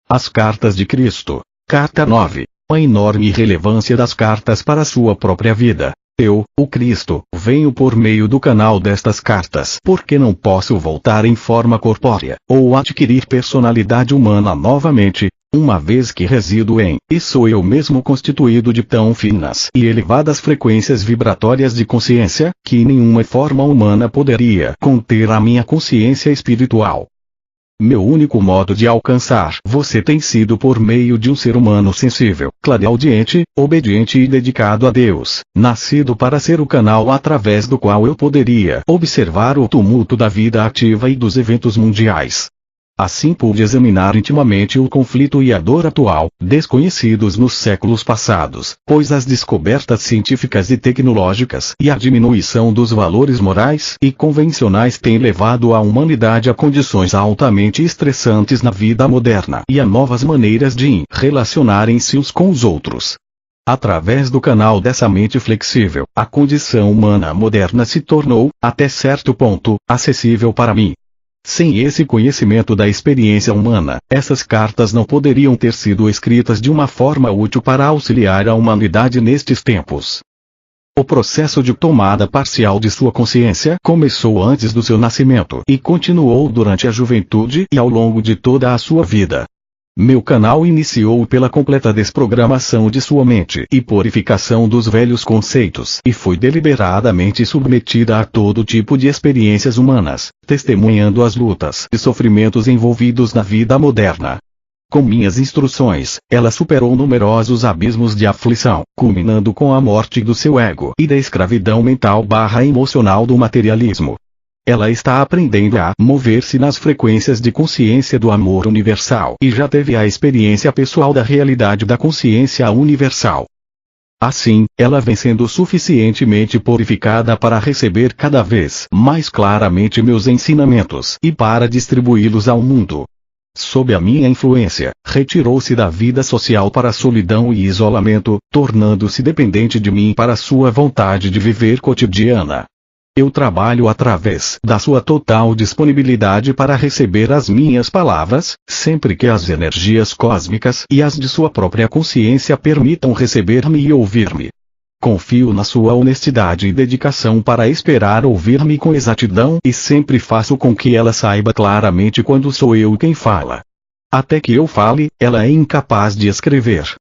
As Cartas de Cristo. Carta 9. A enorme relevância das cartas para sua própria vida. Eu, o Cristo, venho por meio do canal destas cartas porque não posso voltar em forma corpórea, ou adquirir personalidade humana novamente, uma vez que resido em, e sou eu mesmo constituído de tão finas e elevadas frequências vibratórias de consciência, que nenhuma forma humana poderia conter a minha consciência espiritual. Meu único modo de alcançar você tem sido por meio de um ser humano sensível, clareaudiente, obediente e dedicado a Deus, nascido para ser o canal através do qual eu poderia observar o tumulto da vida ativa e dos eventos mundiais. Assim pude examinar intimamente o conflito e a dor atual, desconhecidos nos séculos passados, pois as descobertas científicas e tecnológicas e a diminuição dos valores morais e convencionais têm levado a humanidade a condições altamente estressantes na vida moderna e a novas maneiras de relacionarem-se uns com os outros. Através do canal dessa mente flexível, a condição humana moderna se tornou, até certo ponto, acessível para mim. Sem esse conhecimento da experiência humana, essas cartas não poderiam ter sido escritas de uma forma útil para auxiliar a humanidade nestes tempos. O processo de tomada parcial de sua consciência começou antes do seu nascimento e continuou durante a juventude e ao longo de toda a sua vida. Meu canal iniciou pela completa desprogramação de sua mente e purificação dos velhos conceitos e foi deliberadamente submetida a todo tipo de experiências humanas, testemunhando as lutas e sofrimentos envolvidos na vida moderna. Com minhas instruções, ela superou numerosos abismos de aflição, culminando com a morte do seu ego e da escravidão mental/emocional do materialismo. Ela está aprendendo a mover-se nas frequências de consciência do amor universal e já teve a experiência pessoal da realidade da consciência universal. Assim, ela vem sendo suficientemente purificada para receber cada vez mais claramente meus ensinamentos e para distribuí-los ao mundo. Sob a minha influência, retirou-se da vida social para a solidão e isolamento, tornando-se dependente de mim para sua vontade de viver cotidiana. Eu trabalho através da sua total disponibilidade para receber as minhas palavras, sempre que as energias cósmicas e as de sua própria consciência permitam receber-me e ouvir-me. Confio na sua honestidade e dedicação para esperar ouvir-me com exatidão e sempre faço com que ela saiba claramente quando sou eu quem fala. Até que eu fale, ela é incapaz de escrever.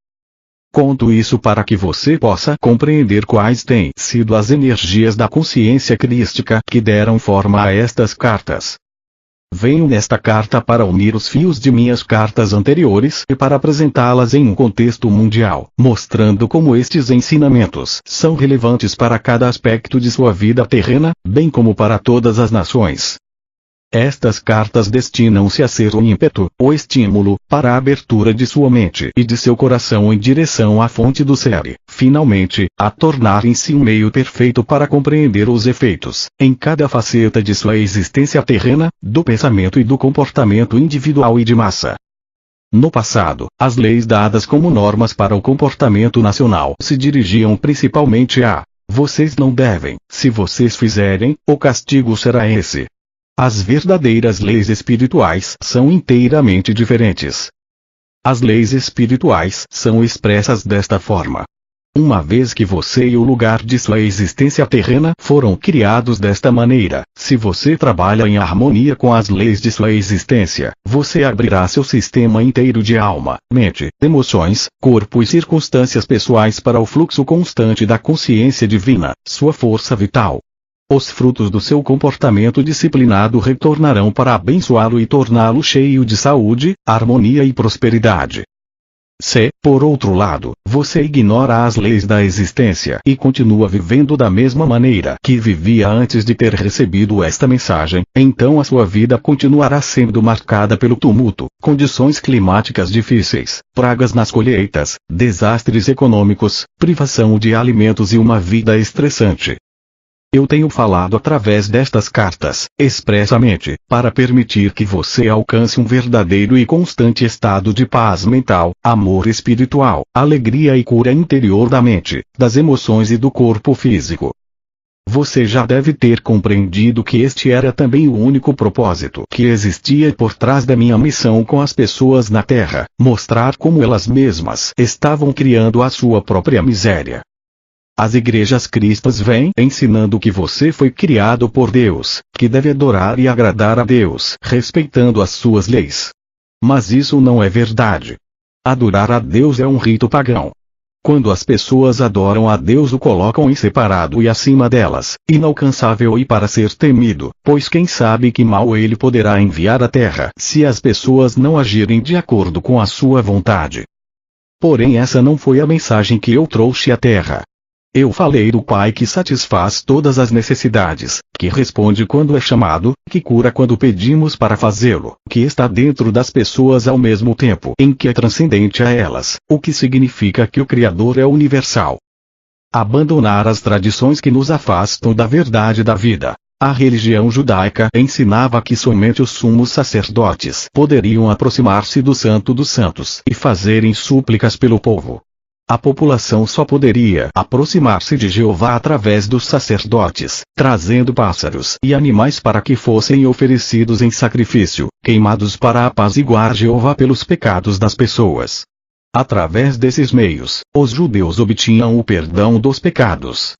Conto isso para que você possa compreender quais têm sido as energias da consciência crística que deram forma a estas cartas. Venho nesta carta para unir os fios de minhas cartas anteriores e para apresentá-las em um contexto mundial, mostrando como estes ensinamentos são relevantes para cada aspecto de sua vida terrena, bem como para todas as nações. Estas cartas destinam-se a ser o ímpeto, o estímulo, para a abertura de sua mente e de seu coração em direção à fonte do ser, finalmente, a tornarem-se um meio perfeito para compreender os efeitos, em cada faceta de sua existência terrena, do pensamento e do comportamento individual e de massa. No passado, as leis dadas como normas para o comportamento nacional se dirigiam principalmente a: vocês não devem, se vocês fizerem, o castigo será esse. As verdadeiras leis espirituais são inteiramente diferentes. As leis espirituais são expressas desta forma. Uma vez que você e o lugar de sua existência terrena foram criados desta maneira, se você trabalha em harmonia com as leis de sua existência, você abrirá seu sistema inteiro de alma, mente, emoções, corpo e circunstâncias pessoais para o fluxo constante da consciência divina, sua força vital. Os frutos do seu comportamento disciplinado retornarão para abençoá-lo e torná-lo cheio de saúde, harmonia e prosperidade. Se, por outro lado, você ignora as leis da existência e continua vivendo da mesma maneira que vivia antes de ter recebido esta mensagem, então a sua vida continuará sendo marcada pelo tumulto, condições climáticas difíceis, pragas nas colheitas, desastres econômicos, privação de alimentos e uma vida estressante. Eu tenho falado através destas cartas, expressamente, para permitir que você alcance um verdadeiro e constante estado de paz mental, amor espiritual, alegria e cura interior da mente, das emoções e do corpo físico. Você já deve ter compreendido que este era também o único propósito que existia por trás da minha missão com as pessoas na Terra, mostrar como elas mesmas estavam criando a sua própria miséria. As igrejas cristãs vêm ensinando que você foi criado por Deus, que deve adorar e agradar a Deus, respeitando as suas leis. Mas isso não é verdade. Adorar a Deus é um rito pagão. Quando as pessoas adoram a Deus, o colocam em separado e acima delas, inalcançável e para ser temido, pois quem sabe que mal ele poderá enviar à terra se as pessoas não agirem de acordo com a sua vontade. Porém, essa não foi a mensagem que eu trouxe à terra. Eu falei do Pai que satisfaz todas as necessidades, que responde quando é chamado, que cura quando pedimos para fazê-lo, que está dentro das pessoas ao mesmo tempo em que é transcendente a elas, o que significa que o Criador é universal. Abandonar as tradições que nos afastam da verdade da vida. A religião judaica ensinava que somente os sumos sacerdotes poderiam aproximar-se do Santo dos Santos e fazerem súplicas pelo povo. A população só poderia aproximar-se de Jeová através dos sacerdotes, trazendo pássaros e animais para que fossem oferecidos em sacrifício, queimados para apaziguar Jeová pelos pecados das pessoas. Através desses meios, os judeus obtinham o perdão dos pecados.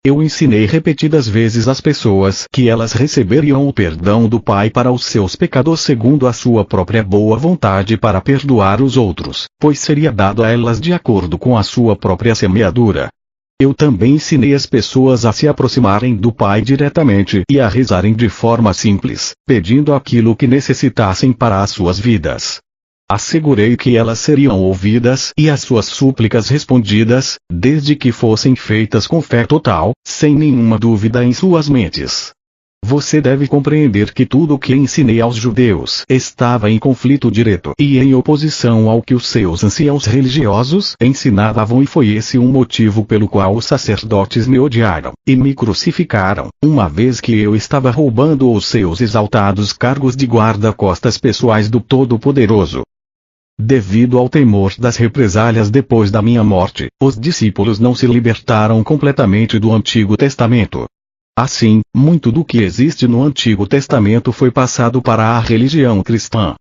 Eu ensinei repetidas vezes às pessoas que elas receberiam o perdão do Pai para os seus pecados segundo a sua própria boa vontade para perdoar os outros, pois seria dado a elas de acordo com a sua própria semeadura. Eu também ensinei as pessoas a se aproximarem do Pai diretamente e a rezarem de forma simples, pedindo aquilo que necessitassem para as suas vidas. Assegurei que elas seriam ouvidas e as suas súplicas respondidas, desde que fossem feitas com fé total, sem nenhuma dúvida em suas mentes. Você deve compreender que tudo o que ensinei aos judeus estava em conflito direto e em oposição ao que os seus anciãos religiosos ensinavam, e foi esse um motivo pelo qual os sacerdotes me odiaram e me crucificaram, uma vez que eu estava roubando os seus exaltados cargos de guarda-costas pessoais do Todo-Poderoso. Devido ao temor das represálias depois da minha morte, os discípulos não se libertaram completamente do Antigo Testamento. Assim, muito do que existe no Antigo Testamento foi passado para a religião cristã.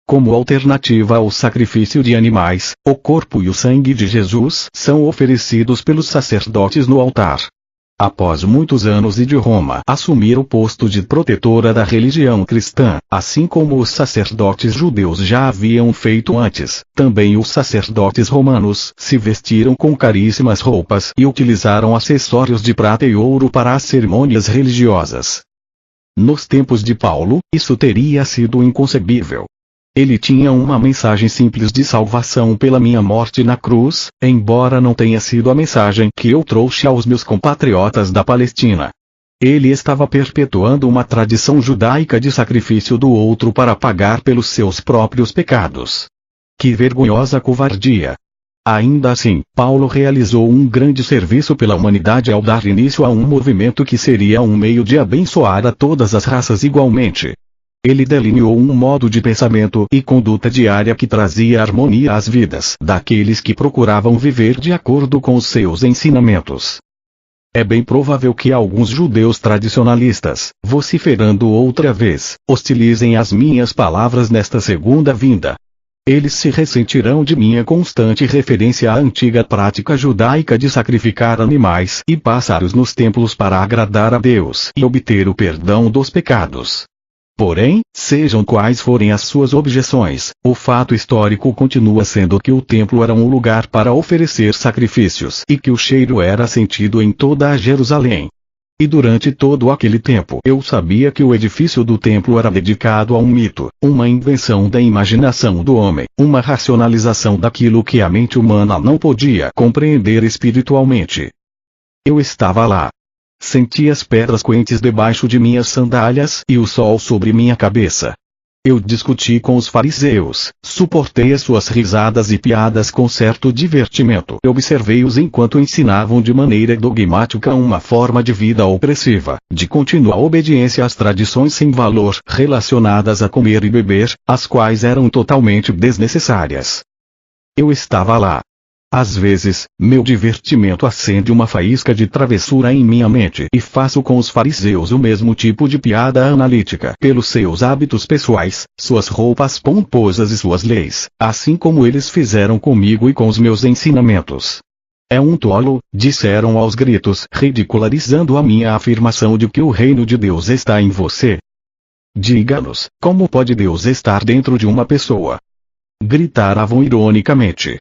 Como alternativa ao sacrifício de animais, o corpo e o sangue de Jesus são oferecidos pelos sacerdotes no altar. Após muitos anos de Roma assumir o posto de protetora da religião cristã, assim como os sacerdotes judeus já haviam feito antes, também os sacerdotes romanos se vestiram com caríssimas roupas e utilizaram acessórios de prata e ouro para as cerimônias religiosas. Nos tempos de Paulo, isso teria sido inconcebível. Ele tinha uma mensagem simples de salvação pela minha morte na cruz, embora não tenha sido a mensagem que eu trouxe aos meus compatriotas da Palestina. Ele estava perpetuando uma tradição judaica de sacrifício do outro para pagar pelos seus próprios pecados. Que vergonhosa covardia! Ainda assim, Paulo realizou um grande serviço pela humanidade ao dar início a um movimento que seria um meio de abençoar a todas as raças igualmente. Ele delineou um modo de pensamento e conduta diária que trazia harmonia às vidas daqueles que procuravam viver de acordo com os seus ensinamentos. É bem provável que alguns judeus tradicionalistas, vociferando outra vez, hostilizem as minhas palavras nesta segunda vinda. Eles se ressentirão de minha constante referência à antiga prática judaica de sacrificar animais e pássaros nos templos para agradar a Deus e obter o perdão dos pecados. Porém, sejam quais forem as suas objeções, o fato histórico continua sendo que o templo era um lugar para oferecer sacrifícios e que o cheiro era sentido em toda a Jerusalém. E durante todo aquele tempo eu sabia que o edifício do templo era dedicado a um mito, uma invenção da imaginação do homem, uma racionalização daquilo que a mente humana não podia compreender espiritualmente. Eu estava lá. Senti as pedras quentes debaixo de minhas sandálias e o sol sobre minha cabeça. Eu discuti com os fariseus, suportei as suas risadas e piadas com certo divertimento. Observei-os enquanto ensinavam de maneira dogmática uma forma de vida opressiva, de contínua obediência às tradições sem valor relacionadas a comer e beber, as quais eram totalmente desnecessárias. Eu estava lá. Às vezes, meu divertimento acende uma faísca de travessura em minha mente e faço com os fariseus o mesmo tipo de piada analítica pelos seus hábitos pessoais, suas roupas pomposas e suas leis, assim como eles fizeram comigo e com os meus ensinamentos. É um tolo, disseram aos gritos, ridicularizando a minha afirmação de que o reino de Deus está em você. Diga-nos, como pode Deus estar dentro de uma pessoa? Gritavam ironicamente.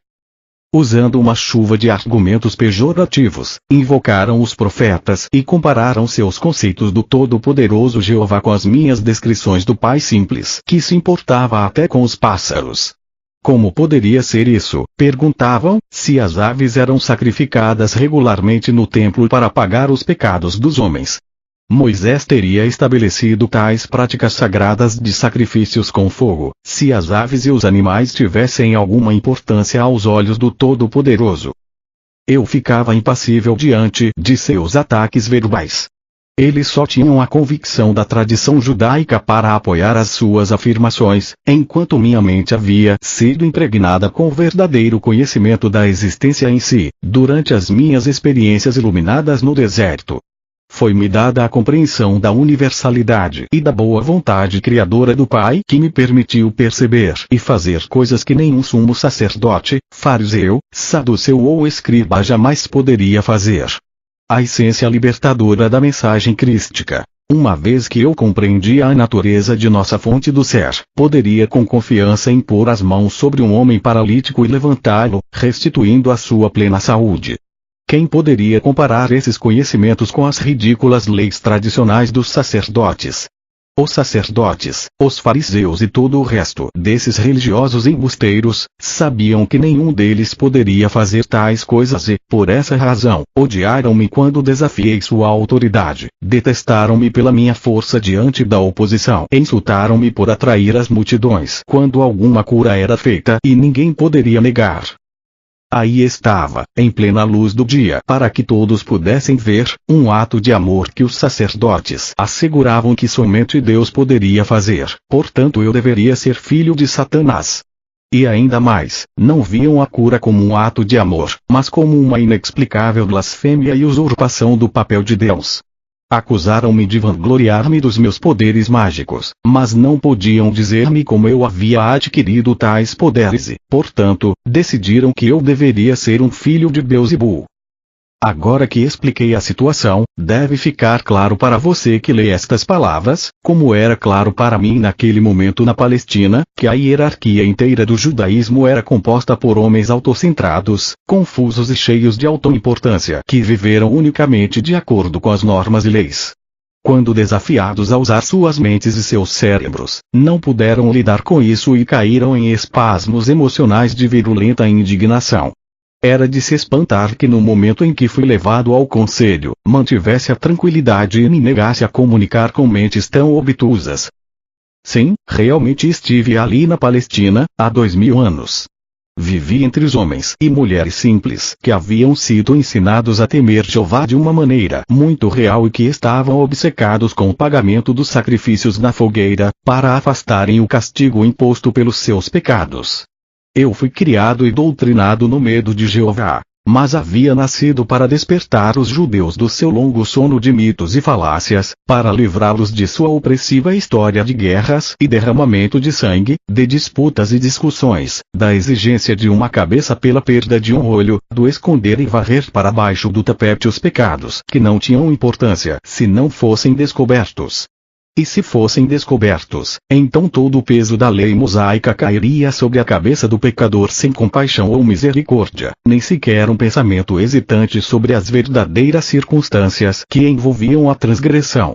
Usando uma chuva de argumentos pejorativos, invocaram os profetas e compararam seus conceitos do Todo-Poderoso Jeová com as minhas descrições do Pai simples, que se importava até com os pássaros. Como poderia ser isso? Perguntavam, se as aves eram sacrificadas regularmente no templo para pagar os pecados dos homens. Moisés teria estabelecido tais práticas sagradas de sacrifícios com fogo, se as aves e os animais tivessem alguma importância aos olhos do Todo-Poderoso. Eu ficava impassível diante de seus ataques verbais. Eles só tinham a convicção da tradição judaica para apoiar as suas afirmações, enquanto minha mente havia sido impregnada com o verdadeiro conhecimento da existência em si, durante as minhas experiências iluminadas no deserto. Foi-me dada a compreensão da universalidade e da boa vontade criadora do Pai que me permitiu perceber e fazer coisas que nenhum sumo sacerdote, fariseu, saduceu ou escriba jamais poderia fazer. A essência libertadora da mensagem crística, uma vez que eu compreendia a natureza de nossa fonte do ser, poderia com confiança impor as mãos sobre um homem paralítico e levantá-lo, restituindo a sua plena saúde. Quem poderia comparar esses conhecimentos com as ridículas leis tradicionais dos sacerdotes? Os sacerdotes, os fariseus e todo o resto desses religiosos embusteiros, sabiam que nenhum deles poderia fazer tais coisas e, por essa razão, odiaram-me quando desafiei sua autoridade, detestaram-me pela minha força diante da oposição e insultaram-me por atrair as multidões quando alguma cura era feita e ninguém poderia negar. Aí estava, em plena luz do dia, para que todos pudessem ver, um ato de amor que os sacerdotes asseguravam que somente Deus poderia fazer, portanto eu deveria ser filho de Satanás. E ainda mais, não viam a cura como um ato de amor, mas como uma inexplicável blasfêmia e usurpação do papel de Deus. Acusaram-me de vangloriar-me dos meus poderes mágicos, mas não podiam dizer-me como eu havia adquirido tais poderes e, portanto, decidiram que eu deveria ser um filho de Beelzebul. Agora que expliquei a situação, deve ficar claro para você que lê estas palavras, como era claro para mim naquele momento na Palestina, que a hierarquia inteira do judaísmo era composta por homens autocentrados, confusos e cheios de autoimportância, que viveram unicamente de acordo com as normas e leis. Quando desafiados a usar suas mentes e seus cérebros, não puderam lidar com isso e caíram em espasmos emocionais de virulenta indignação. Era de se espantar que no momento em que fui levado ao conselho, mantivesse a tranquilidade e me negasse a comunicar com mentes tão obtusas. Sim, realmente estive ali na Palestina, há 2000 anos. Vivi entre os homens e mulheres simples que haviam sido ensinados a temer Jeová de uma maneira muito real e que estavam obcecados com o pagamento dos sacrifícios na fogueira, para afastarem o castigo imposto pelos seus pecados. Eu fui criado e doutrinado no medo de Jeová, mas havia nascido para despertar os judeus do seu longo sono de mitos e falácias, para livrá-los de sua opressiva história de guerras e derramamento de sangue, de disputas e discussões, da exigência de uma cabeça pela perda de um olho, do esconder e varrer para baixo do tapete os pecados que não tinham importância se não fossem descobertos. E se fossem descobertos, então todo o peso da lei mosaica cairia sobre a cabeça do pecador sem compaixão ou misericórdia, nem sequer um pensamento hesitante sobre as verdadeiras circunstâncias que envolviam a transgressão.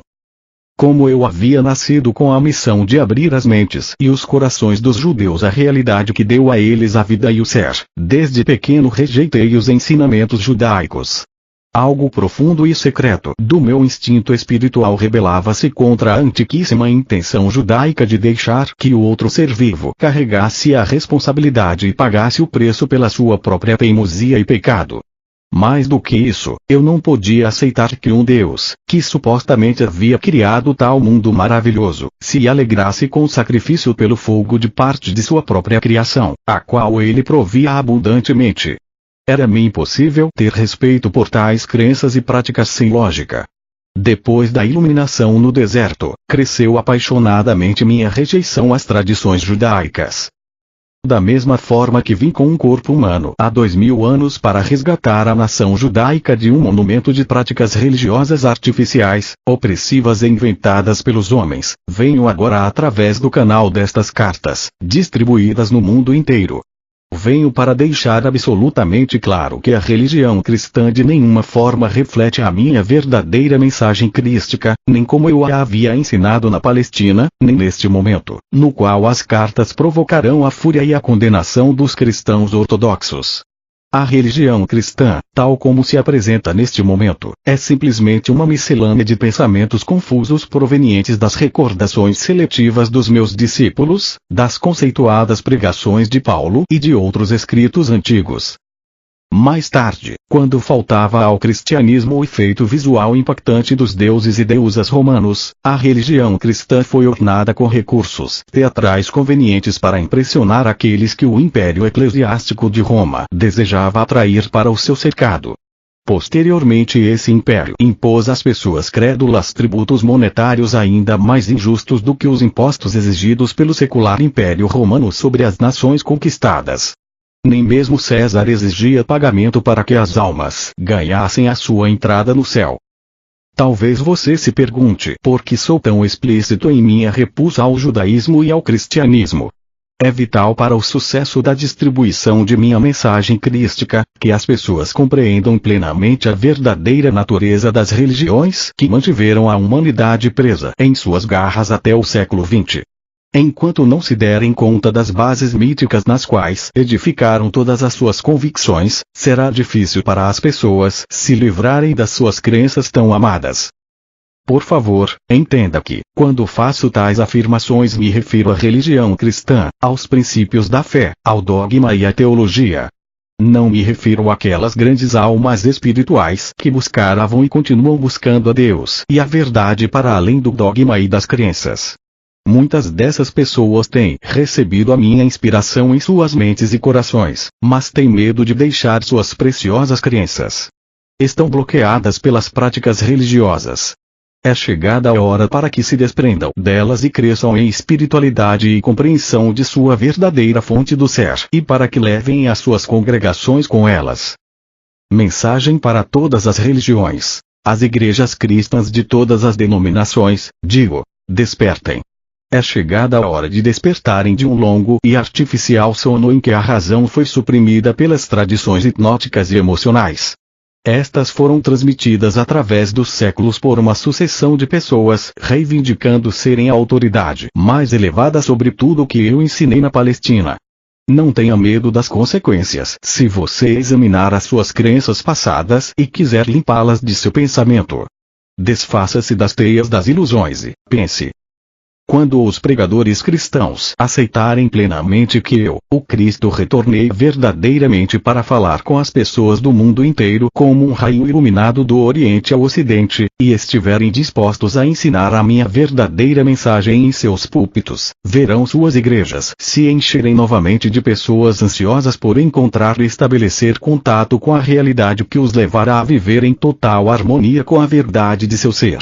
Como eu havia nascido com a missão de abrir as mentes e os corações dos judeus à realidade que deu a eles a vida e o ser, desde pequeno rejeitei os ensinamentos judaicos. Algo profundo e secreto do meu instinto espiritual rebelava-se contra a antiquíssima intenção judaica de deixar que o outro ser vivo carregasse a responsabilidade e pagasse o preço pela sua própria teimosia e pecado. Mais do que isso, eu não podia aceitar que um Deus, que supostamente havia criado tal mundo maravilhoso, se alegrasse com o sacrifício pelo fogo de parte de sua própria criação, a qual ele provia abundantemente. Era-me impossível ter respeito por tais crenças e práticas sem lógica. Depois da iluminação no deserto, cresceu apaixonadamente minha rejeição às tradições judaicas. Da mesma forma que vim com um corpo humano há 2000 anos para resgatar a nação judaica de um monumento de práticas religiosas artificiais, opressivas e inventadas pelos homens, venho agora através do canal destas cartas, distribuídas no mundo inteiro. Venho para deixar absolutamente claro que a religião cristã de nenhuma forma reflete a minha verdadeira mensagem crística, nem como eu a havia ensinado na Palestina, nem neste momento, no qual as cartas provocarão a fúria e a condenação dos cristãos ortodoxos. A religião cristã, tal como se apresenta neste momento, é simplesmente uma miscelânea de pensamentos confusos provenientes das recordações seletivas dos meus discípulos, das conceituadas pregações de Paulo e de outros escritos antigos. Mais tarde, quando faltava ao cristianismo o efeito visual impactante dos deuses e deusas romanos, a religião cristã foi ornada com recursos teatrais convenientes para impressionar aqueles que o império eclesiástico de Roma desejava atrair para o seu cercado. Posteriormente esse império impôs às pessoas crédulas tributos monetários ainda mais injustos do que os impostos exigidos pelo secular império romano sobre as nações conquistadas. Nem mesmo César exigia pagamento para que as almas ganhassem a sua entrada no céu. Talvez você se pergunte por que sou tão explícito em minha repulsa ao judaísmo e ao cristianismo. É vital para o sucesso da distribuição de minha mensagem crística, que as pessoas compreendam plenamente a verdadeira natureza das religiões que mantiveram a humanidade presa em suas garras até o século XX. Enquanto não se derem conta das bases míticas nas quais edificaram todas as suas convicções, será difícil para as pessoas se livrarem das suas crenças tão amadas. Por favor, entenda que, quando faço tais afirmações me refiro à religião cristã, aos princípios da fé, ao dogma e à teologia. Não me refiro àquelas grandes almas espirituais que buscavam e continuam buscando a Deus e a verdade para além do dogma e das crenças. Muitas dessas pessoas têm recebido a minha inspiração em suas mentes e corações, mas têm medo de deixar suas preciosas crenças. Estão bloqueadas pelas práticas religiosas. É chegada a hora para que se desprendam delas e cresçam em espiritualidade e compreensão de sua verdadeira fonte do ser, e para que levem as suas congregações com elas. Mensagem para todas as religiões. As igrejas cristãs de todas as denominações, digo, despertem. É chegada a hora de despertarem de um longo e artificial sono em que a razão foi suprimida pelas tradições hipnóticas e emocionais. Estas foram transmitidas através dos séculos por uma sucessão de pessoas reivindicando serem a autoridade mais elevada sobre tudo o que eu ensinei na Palestina. Não tenha medo das consequências se você examinar as suas crenças passadas e quiser limpá-las de seu pensamento. Desfaça-se das teias das ilusões e pense. Quando os pregadores cristãos aceitarem plenamente que eu, o Cristo, retornei verdadeiramente para falar com as pessoas do mundo inteiro como um raio iluminado do Oriente ao Ocidente, e estiverem dispostos a ensinar a minha verdadeira mensagem em seus púlpitos, verão suas igrejas se encherem novamente de pessoas ansiosas por encontrar e estabelecer contato com a realidade que os levará a viver em total harmonia com a verdade de seu ser.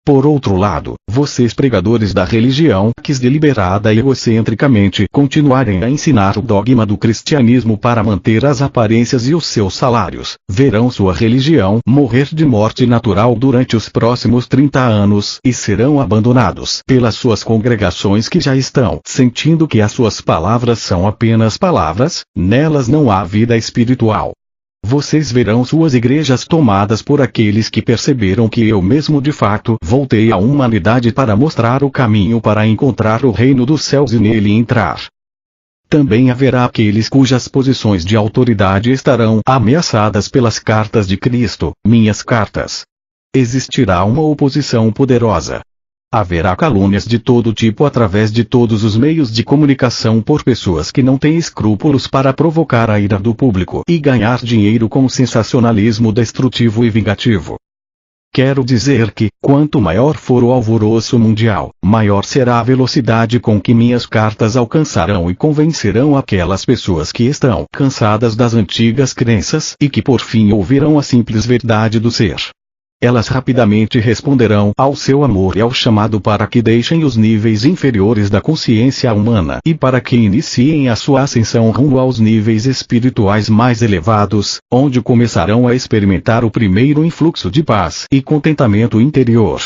Por outro lado, vocês pregadores da religião que deliberada e egocentricamente continuarem a ensinar o dogma do cristianismo para manter as aparências e os seus salários, verão sua religião morrer de morte natural durante os próximos 30 anos e serão abandonados pelas suas congregações que já estão sentindo que as suas palavras são apenas palavras, nelas não há vida espiritual. Vocês verão suas igrejas tomadas por aqueles que perceberam que eu mesmo de fato voltei à humanidade para mostrar o caminho para encontrar o reino dos céus e nele entrar. Também haverá aqueles cujas posições de autoridade estarão ameaçadas pelas cartas de Cristo, minhas cartas. Existirá uma oposição poderosa. Haverá calúnias de todo tipo através de todos os meios de comunicação por pessoas que não têm escrúpulos para provocar a ira do público e ganhar dinheiro com sensacionalismo destrutivo e vingativo. Quero dizer que, quanto maior for o alvoroço mundial, maior será a velocidade com que minhas cartas alcançarão e convencerão aquelas pessoas que estão cansadas das antigas crenças e que por fim ouvirão a simples verdade do ser. Elas rapidamente responderão ao seu amor e ao chamado para que deixem os níveis inferiores da consciência humana e para que iniciem a sua ascensão rumo aos níveis espirituais mais elevados, onde começarão a experimentar o primeiro influxo de paz e contentamento interior.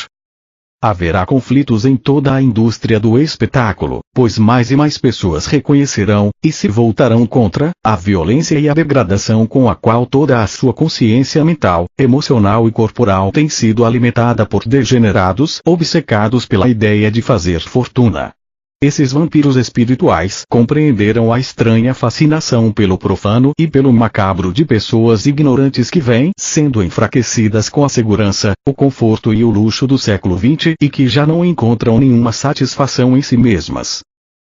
Haverá conflitos em toda a indústria do espetáculo, pois mais e mais pessoas reconhecerão, e se voltarão contra, a violência e a degradação com a qual toda a sua consciência mental, emocional e corporal tem sido alimentada por degenerados obcecados pela ideia de fazer fortuna. Esses vampiros espirituais compreenderam a estranha fascinação pelo profano e pelo macabro de pessoas ignorantes que vêm sendo enfraquecidas com a segurança, o conforto e o luxo do século XX e que já não encontram nenhuma satisfação em si mesmas.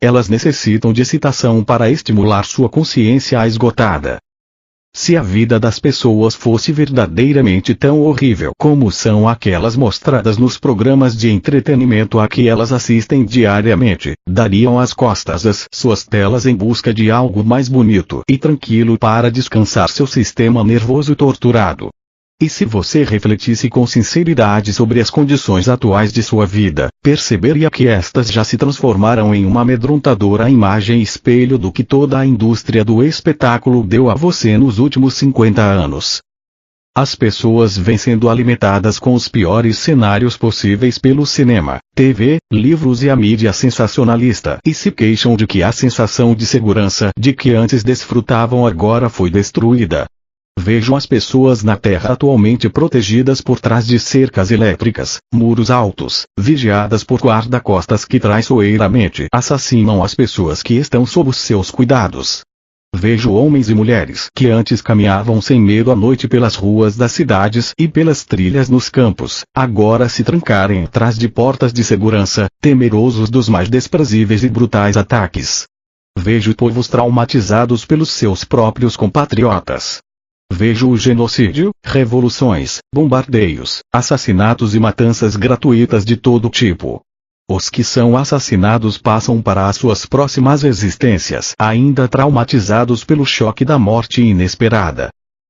Elas necessitam de excitação para estimular sua consciência esgotada. Se a vida das pessoas fosse verdadeiramente tão horrível como são aquelas mostradas nos programas de entretenimento a que elas assistem diariamente, dariam as costas às suas telas em busca de algo mais bonito e tranquilo para descansar seu sistema nervoso torturado. E se você refletisse com sinceridade sobre as condições atuais de sua vida, perceberia que estas já se transformaram em uma amedrontadora imagem e espelho do que toda a indústria do espetáculo deu a você nos últimos 50 anos. As pessoas vêm sendo alimentadas com os piores cenários possíveis pelo cinema, TV, livros e a mídia sensacionalista e se queixam de que a sensação de segurança de que antes desfrutavam agora foi destruída. Vejo as pessoas na Terra atualmente protegidas por trás de cercas elétricas, muros altos, vigiadas por guarda-costas que traiçoeiramente assassinam as pessoas que estão sob os seus cuidados. Vejo homens e mulheres que antes caminhavam sem medo à noite pelas ruas das cidades e pelas trilhas nos campos, agora se trancarem atrás de portas de segurança, temerosos dos mais desprezíveis e brutais ataques. Vejo povos traumatizados pelos seus próprios compatriotas. Vejo o genocídio, revoluções, bombardeios, assassinatos e matanças gratuitas de todo tipo. Os que são assassinados passam para as suas próximas existências ainda traumatizados pelo choque da morte inesperada.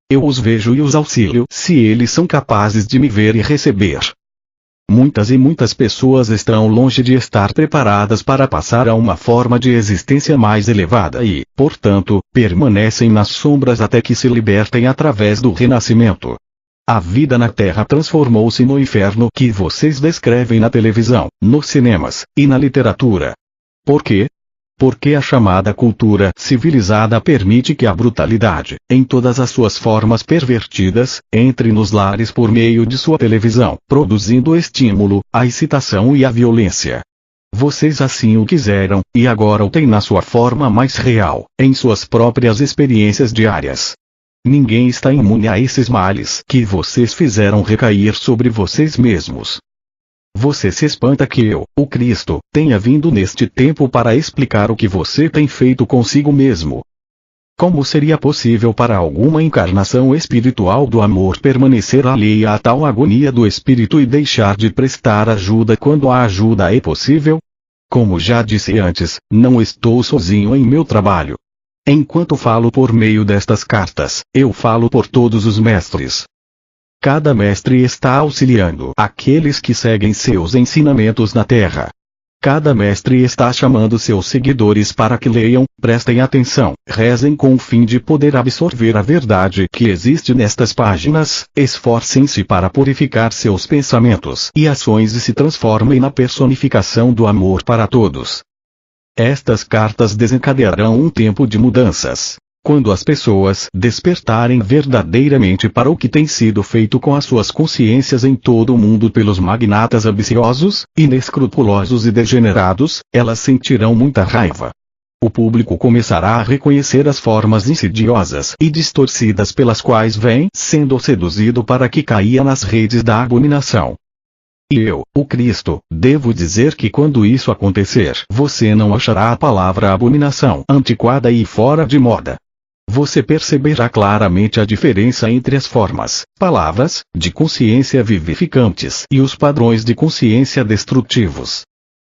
Eu os vejo e os auxilio se eles são capazes de me ver e receber. Muitas e muitas pessoas estão longe de estar preparadas para passar a uma forma de existência mais elevada e, portanto, permanecem nas sombras até que se libertem através do renascimento. A vida na Terra transformou-se no inferno que vocês descrevem na televisão, nos cinemas e na literatura. Por quê? Porque a chamada cultura civilizada permite que a brutalidade, em todas as suas formas pervertidas, entre nos lares por meio de sua televisão, produzindo estímulo, a excitação e a violência. Vocês assim o quiseram, e agora o têm na sua forma mais real, em suas próprias experiências diárias. Ninguém está imune a esses males que vocês fizeram recair sobre vocês mesmos. Você se espanta que eu, o Cristo, tenha vindo neste tempo para explicar o que você tem feito consigo mesmo. Como seria possível para alguma encarnação espiritual do amor permanecer alheia a tal agonia do espírito e deixar de prestar ajuda quando a ajuda é possível? Como já disse antes, não estou sozinho em meu trabalho. Enquanto falo por meio destas cartas, eu falo por todos os mestres. Cada mestre está auxiliando aqueles que seguem seus ensinamentos na Terra. Cada mestre está chamando seus seguidores para que leiam, prestem atenção, rezem com o fim de poder absorver a verdade que existe nestas páginas, esforcem-se para purificar seus pensamentos e ações e se transformem na personificação do amor para todos. Estas cartas desencadearão um tempo de mudanças. Quando as pessoas despertarem verdadeiramente para o que tem sido feito com as suas consciências em todo o mundo pelos magnatas ambiciosos, inescrupulosos e degenerados, elas sentirão muita raiva. O público começará a reconhecer as formas insidiosas e distorcidas pelas quais vem sendo seduzido para que caia nas redes da abominação. E eu, o Cristo, devo dizer que quando isso acontecer, você não achará a palavra abominação antiquada e fora de moda. Você perceberá claramente a diferença entre as formas, palavras, de consciência vivificantes e os padrões de consciência destrutivos.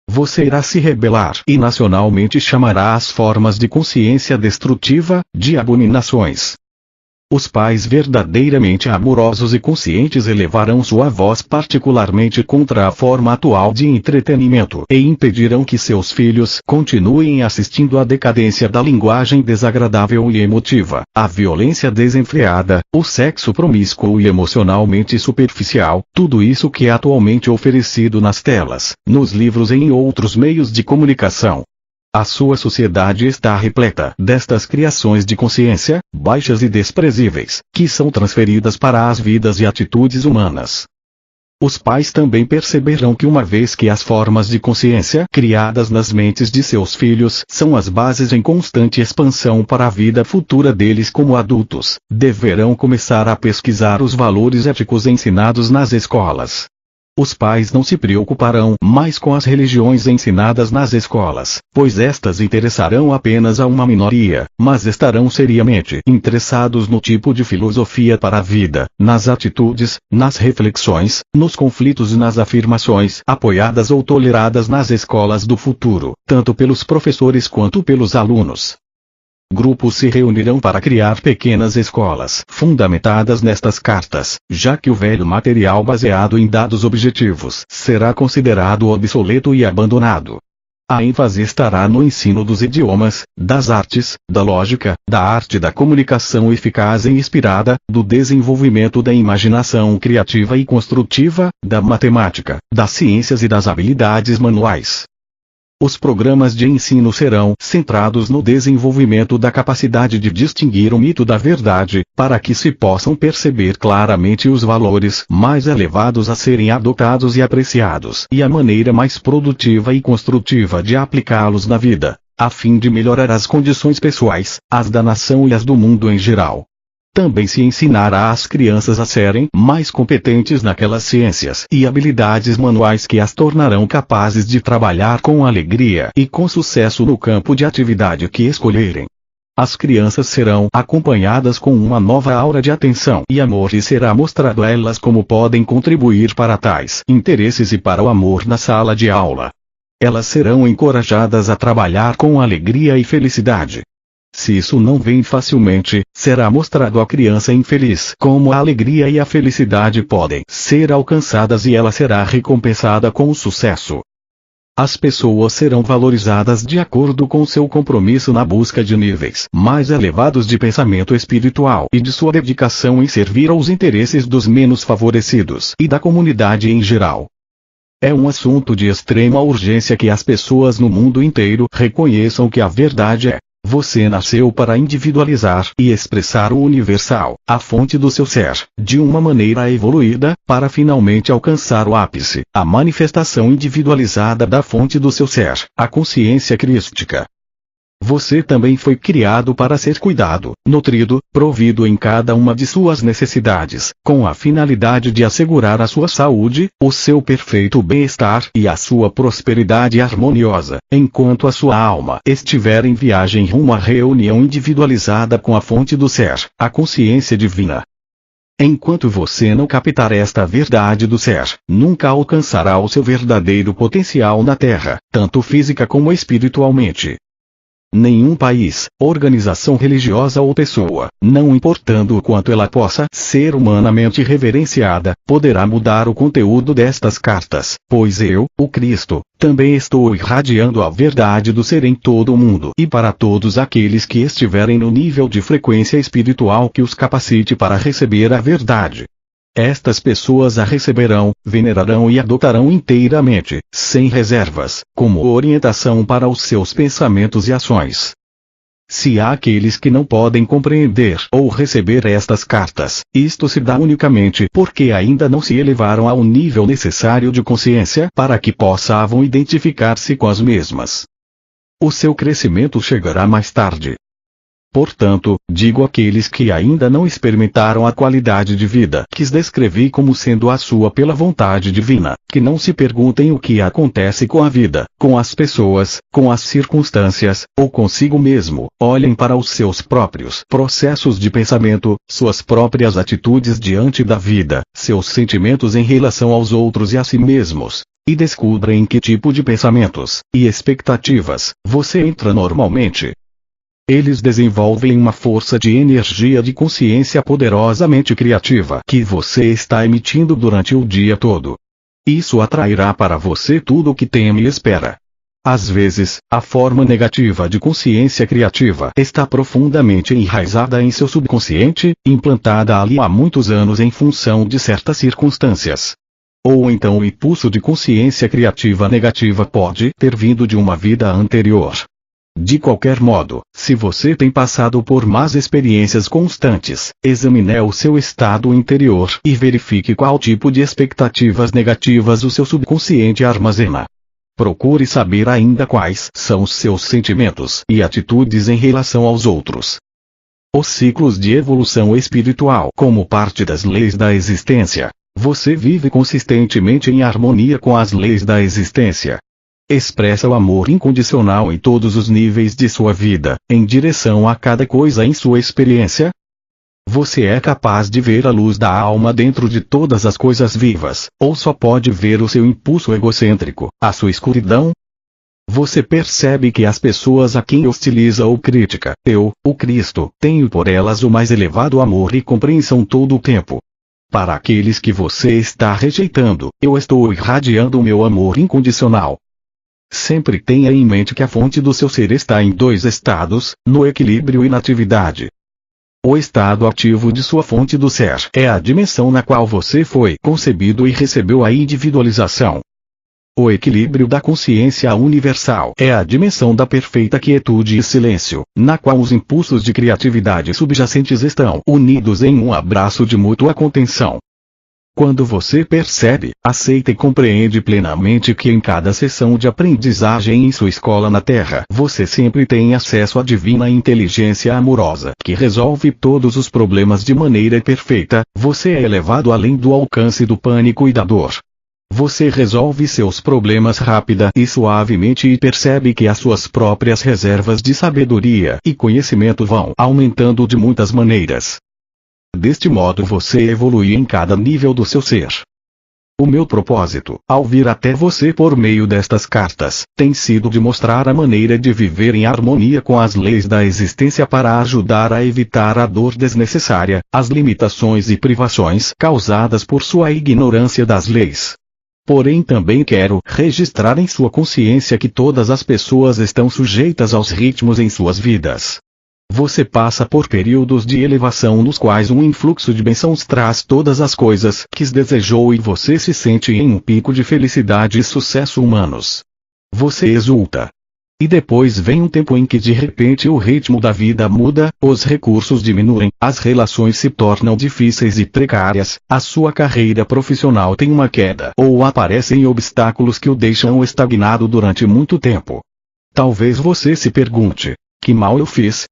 Você irá se rebelar e nacionalmente chamará as formas de consciência destrutiva de abominações. Os pais verdadeiramente amorosos e conscientes elevarão sua voz particularmente contra a forma atual de entretenimento e impedirão que seus filhos continuem assistindo à decadência da linguagem desagradável e emotiva, à violência desenfreada, o sexo promíscuo e emocionalmente superficial, tudo isso que é atualmente oferecido nas telas, nos livros e em outros meios de comunicação. A sua sociedade está repleta destas criações de consciência, baixas e desprezíveis, que são transferidas para as vidas e atitudes humanas. Os pais também perceberão que uma vez que as formas de consciência criadas nas mentes de seus filhos são as bases em constante expansão para a vida futura deles como adultos, deverão começar a pesquisar os valores éticos ensinados nas escolas. Os pais não se preocuparão mais com as religiões ensinadas nas escolas, pois estas interessarão apenas a uma minoria, mas estarão seriamente interessados no tipo de filosofia para a vida, nas atitudes, nas reflexões, nos conflitos e nas afirmações apoiadas ou toleradas nas escolas do futuro, tanto pelos professores quanto pelos alunos. Grupos se reunirão para criar pequenas escolas fundamentadas nestas cartas, já que o velho material baseado em dados objetivos será considerado obsoleto e abandonado. A ênfase estará no ensino dos idiomas, das artes, da lógica, da arte da comunicação eficaz e inspirada, do desenvolvimento da imaginação criativa e construtiva, da matemática, das ciências e das habilidades manuais. Os programas de ensino serão centrados no desenvolvimento da capacidade de distinguir o mito da verdade, para que se possam perceber claramente os valores mais elevados a serem adotados e apreciados e a maneira mais produtiva e construtiva de aplicá-los na vida, a fim de melhorar as condições pessoais, as da nação e as do mundo em geral. Também se ensinará às crianças a serem mais competentes naquelas ciências e habilidades manuais que as tornarão capazes de trabalhar com alegria e com sucesso no campo de atividade que escolherem. As crianças serão acompanhadas com uma nova aura de atenção e amor e será mostrado a elas como podem contribuir para tais interesses e para o amor na sala de aula. Elas serão encorajadas a trabalhar com alegria e felicidade. Se isso não vem facilmente, será mostrado à criança infeliz como a alegria e a felicidade podem ser alcançadas e ela será recompensada com o sucesso. As pessoas serão valorizadas de acordo com seu compromisso na busca de níveis mais elevados de pensamento espiritual e de sua dedicação em servir aos interesses dos menos favorecidos e da comunidade em geral. É um assunto de extrema urgência que as pessoas no mundo inteiro reconheçam que a verdade é: você nasceu para individualizar e expressar o universal, a fonte do seu ser, de uma maneira evoluída, para finalmente alcançar o ápice, a manifestação individualizada da fonte do seu ser, a consciência crística. Você também foi criado para ser cuidado, nutrido, provido em cada uma de suas necessidades, com a finalidade de assegurar a sua saúde, o seu perfeito bem-estar e a sua prosperidade harmoniosa, enquanto a sua alma estiver em viagem rumo à reunião individualizada com a fonte do ser, a consciência divina. Enquanto você não captar esta verdade do ser, nunca alcançará o seu verdadeiro potencial na Terra, tanto física como espiritualmente. Nenhum país, organização religiosa ou pessoa, não importando o quanto ela possa ser humanamente reverenciada, poderá mudar o conteúdo destas cartas, pois eu, o Cristo, também estou irradiando a verdade do ser em todo o mundo e para todos aqueles que estiverem no nível de frequência espiritual que os capacite para receber a verdade. Estas pessoas a receberão, venerarão e adotarão inteiramente, sem reservas, como orientação para os seus pensamentos e ações. Se há aqueles que não podem compreender ou receber estas cartas, isto se dá unicamente porque ainda não se elevaram ao nível necessário de consciência para que possam identificar-se com as mesmas. O seu crescimento chegará mais tarde. Portanto, digo àqueles que ainda não experimentaram a qualidade de vida que descrevi como sendo a sua pela vontade divina, que não se perguntem o que acontece com a vida, com as pessoas, com as circunstâncias, ou consigo mesmo. Olhem para os seus próprios processos de pensamento, suas próprias atitudes diante da vida, seus sentimentos em relação aos outros e a si mesmos, e descubram em que tipo de pensamentos e expectativas você entra normalmente. Eles desenvolvem uma força de energia de consciência poderosamente criativa que você está emitindo durante o dia todo. Isso atrairá para você tudo o que teme e espera. Às vezes, a forma negativa de consciência criativa está profundamente enraizada em seu subconsciente, implantada ali há muitos anos em função de certas circunstâncias. Ou então o impulso de consciência criativa negativa pode ter vindo de uma vida anterior. De qualquer modo, se você tem passado por más experiências constantes, examine o seu estado interior e verifique qual tipo de expectativas negativas o seu subconsciente armazena. Procure saber ainda quais são os seus sentimentos e atitudes em relação aos outros. Os ciclos de evolução espiritual. Como parte das leis da existência, você vive consistentemente em harmonia com as leis da existência. Expressa o amor incondicional em todos os níveis de sua vida, em direção a cada coisa em sua experiência. Você é capaz de ver a luz da alma dentro de todas as coisas vivas, ou só pode ver o seu impulso egocêntrico, a sua escuridão? Você percebe que as pessoas a quem hostiliza ou critica, eu, o Cristo, tenho por elas o mais elevado amor e compreensão todo o tempo. Para aqueles que você está rejeitando, eu estou irradiando o meu amor incondicional. Sempre tenha em mente que a fonte do seu ser está em dois estados, no equilíbrio e na atividade. O estado ativo de sua fonte do ser é a dimensão na qual você foi concebido e recebeu a individualização. O equilíbrio da consciência universal é a dimensão da perfeita quietude e silêncio, na qual os impulsos de criatividade subjacentes estão unidos em um abraço de mútua contenção. Quando você percebe, aceita e compreende plenamente que em cada sessão de aprendizagem em sua escola na Terra, você sempre tem acesso à divina inteligência amorosa, que resolve todos os problemas de maneira perfeita, você é elevado além do alcance do pânico e da dor. Você resolve seus problemas rápida e suavemente e percebe que as suas próprias reservas de sabedoria e conhecimento vão aumentando de muitas maneiras. Deste modo você evolui em cada nível do seu ser. O meu propósito, ao vir até você por meio destas cartas, tem sido de mostrar a maneira de viver em harmonia com as leis da existência para ajudar a evitar a dor desnecessária, as limitações e privações causadas por sua ignorância das leis. Porém também quero registrar em sua consciência que todas as pessoas estão sujeitas aos ritmos em suas vidas. Você passa por períodos de elevação nos quais um influxo de bênçãos traz todas as coisas que desejou e você se sente em um pico de felicidade e sucesso humanos. Você exulta. E depois vem um tempo em que de repente o ritmo da vida muda, os recursos diminuem, as relações se tornam difíceis e precárias, a sua carreira profissional tem uma queda ou aparecem obstáculos que o deixam estagnado durante muito tempo. Talvez você se pergunte: que mal eu fiz?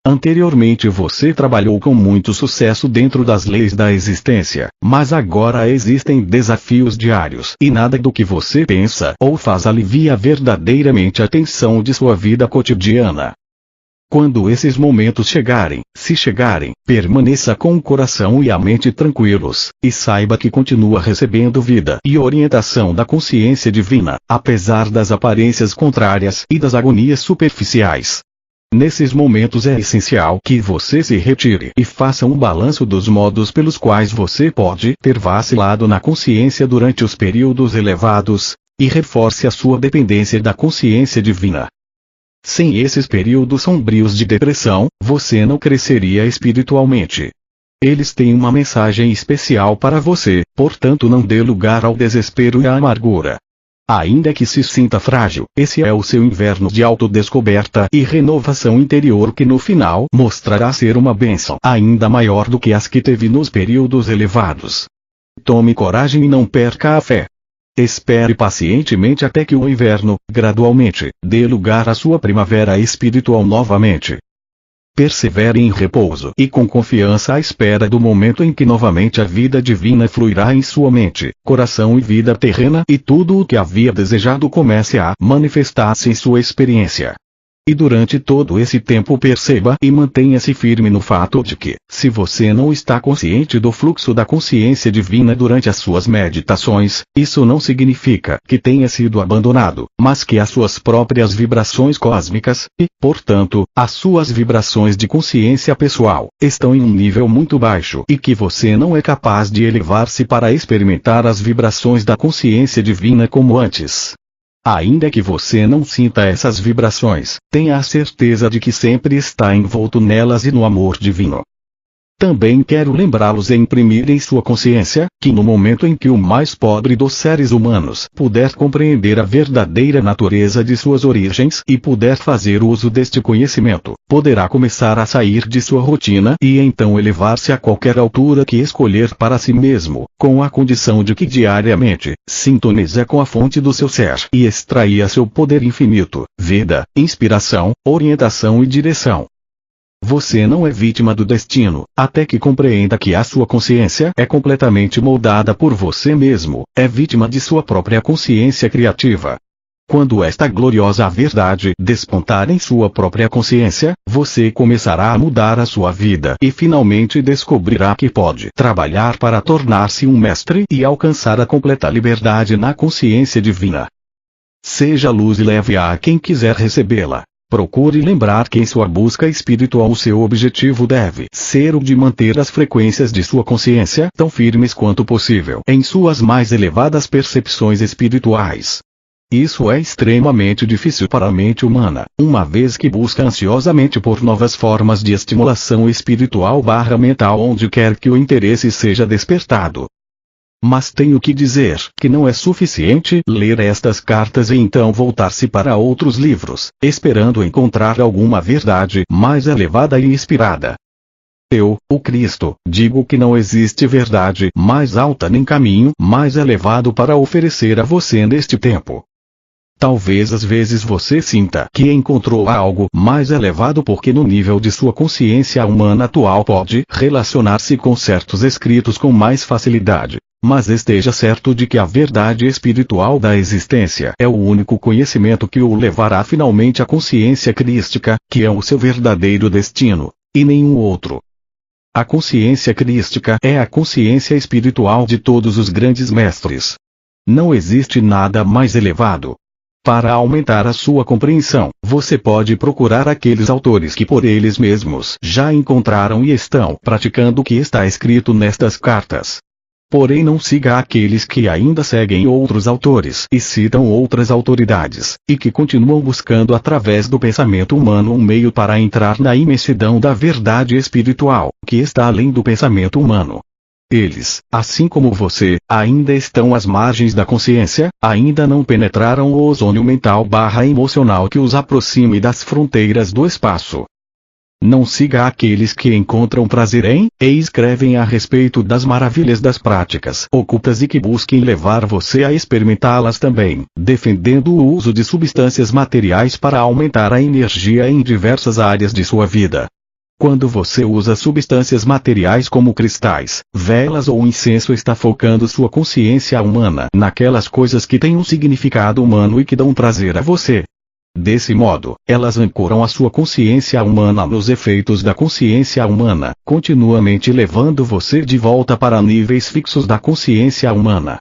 Anteriormente você trabalhou com muito sucesso dentro das leis da existência, mas agora existem desafios diários e nada do que você pensa ou faz alivia verdadeiramente a tensão de sua vida cotidiana. Quando esses momentos chegarem, se chegarem, permaneça com o coração e a mente tranquilos, e saiba que continua recebendo vida e orientação da consciência divina, apesar das aparências contrárias e das agonias superficiais. Nesses momentos é essencial que você se retire e faça um balanço dos modos pelos quais você pode ter vacilado na consciência durante os períodos elevados, e reforce a sua dependência da consciência divina. Sem esses períodos sombrios de depressão, você não cresceria espiritualmente. Eles têm uma mensagem especial para você, portanto não dê lugar ao desespero e à amargura. Ainda que se sinta frágil, esse é o seu inverno de autodescoberta e renovação interior que no final mostrará ser uma bênção ainda maior do que as que teve nos períodos elevados. Tome coragem e não perca a fé. Espere pacientemente até que o inverno, gradualmente, dê lugar à sua primavera espiritual novamente. Persevere em repouso e com confiança à espera do momento em que novamente a vida divina fluirá em sua mente, coração e vida terrena e tudo o que havia desejado comece a manifestar-se em sua experiência. E durante todo esse tempo perceba e mantenha-se firme no fato de que, se você não está consciente do fluxo da consciência divina durante as suas meditações, isso não significa que tenha sido abandonado, mas que as suas próprias vibrações cósmicas, e, portanto, as suas vibrações de consciência pessoal, estão em um nível muito baixo e que você não é capaz de elevar-se para experimentar as vibrações da consciência divina como antes. Ainda que você não sinta essas vibrações, tenha a certeza de que sempre está envolto nelas e no amor divino. Também quero lembrá-los e imprimir em sua consciência, que no momento em que o mais pobre dos seres humanos puder compreender a verdadeira natureza de suas origens e puder fazer uso deste conhecimento, poderá começar a sair de sua rotina e então elevar-se a qualquer altura que escolher para si mesmo, com a condição de que diariamente, sintonize com a fonte do seu ser e extraia seu poder infinito, vida, inspiração, orientação e direção. Você não é vítima do destino, até que compreenda que a sua consciência é completamente moldada por você mesmo, é vítima de sua própria consciência criativa. Quando esta gloriosa verdade despontar em sua própria consciência, você começará a mudar a sua vida e finalmente descobrirá que pode trabalhar para tornar-se um mestre e alcançar a completa liberdade na consciência divina. Seja luz e leve-a a quem quiser recebê-la. Procure lembrar que em sua busca espiritual o seu objetivo deve ser o de manter as frequências de sua consciência tão firmes quanto possível em suas mais elevadas percepções espirituais. Isso é extremamente difícil para a mente humana, uma vez que busca ansiosamente por novas formas de estimulação espiritual/mental onde quer que o interesse seja despertado. Mas tenho que dizer que não é suficiente ler estas cartas e então voltar-se para outros livros, esperando encontrar alguma verdade mais elevada e inspirada. Eu, o Cristo, digo que não existe verdade mais alta nem caminho mais elevado para oferecer a você neste tempo. Talvez às vezes você sinta que encontrou algo mais elevado porque no nível de sua consciência humana atual pode relacionar-se com certos escritos com mais facilidade. Mas esteja certo de que a verdade espiritual da existência é o único conhecimento que o levará finalmente à consciência crística, que é o seu verdadeiro destino, e nenhum outro. A consciência crística é a consciência espiritual de todos os grandes mestres. Não existe nada mais elevado. Para aumentar a sua compreensão, você pode procurar aqueles autores que por eles mesmos já encontraram e estão praticando o que está escrito nestas cartas. Porém não siga aqueles que ainda seguem outros autores e citam outras autoridades, e que continuam buscando através do pensamento humano um meio para entrar na imensidão da verdade espiritual, que está além do pensamento humano. Eles, assim como você, ainda estão às margens da consciência, ainda não penetraram o ozônio mental/emocional que os aproxime das fronteiras do espaço. Não siga aqueles que encontram prazer em, e escrevem a respeito das maravilhas das práticas ocultas e que busquem levar você a experimentá-las também, defendendo o uso de substâncias materiais para aumentar a energia em diversas áreas de sua vida. Quando você usa substâncias materiais como cristais, velas ou incenso, está focando sua consciência humana naquelas coisas que têm um significado humano e que dão prazer a você. Desse modo, elas ancoram a sua consciência humana nos efeitos da consciência humana, continuamente levando você de volta para níveis fixos da consciência humana.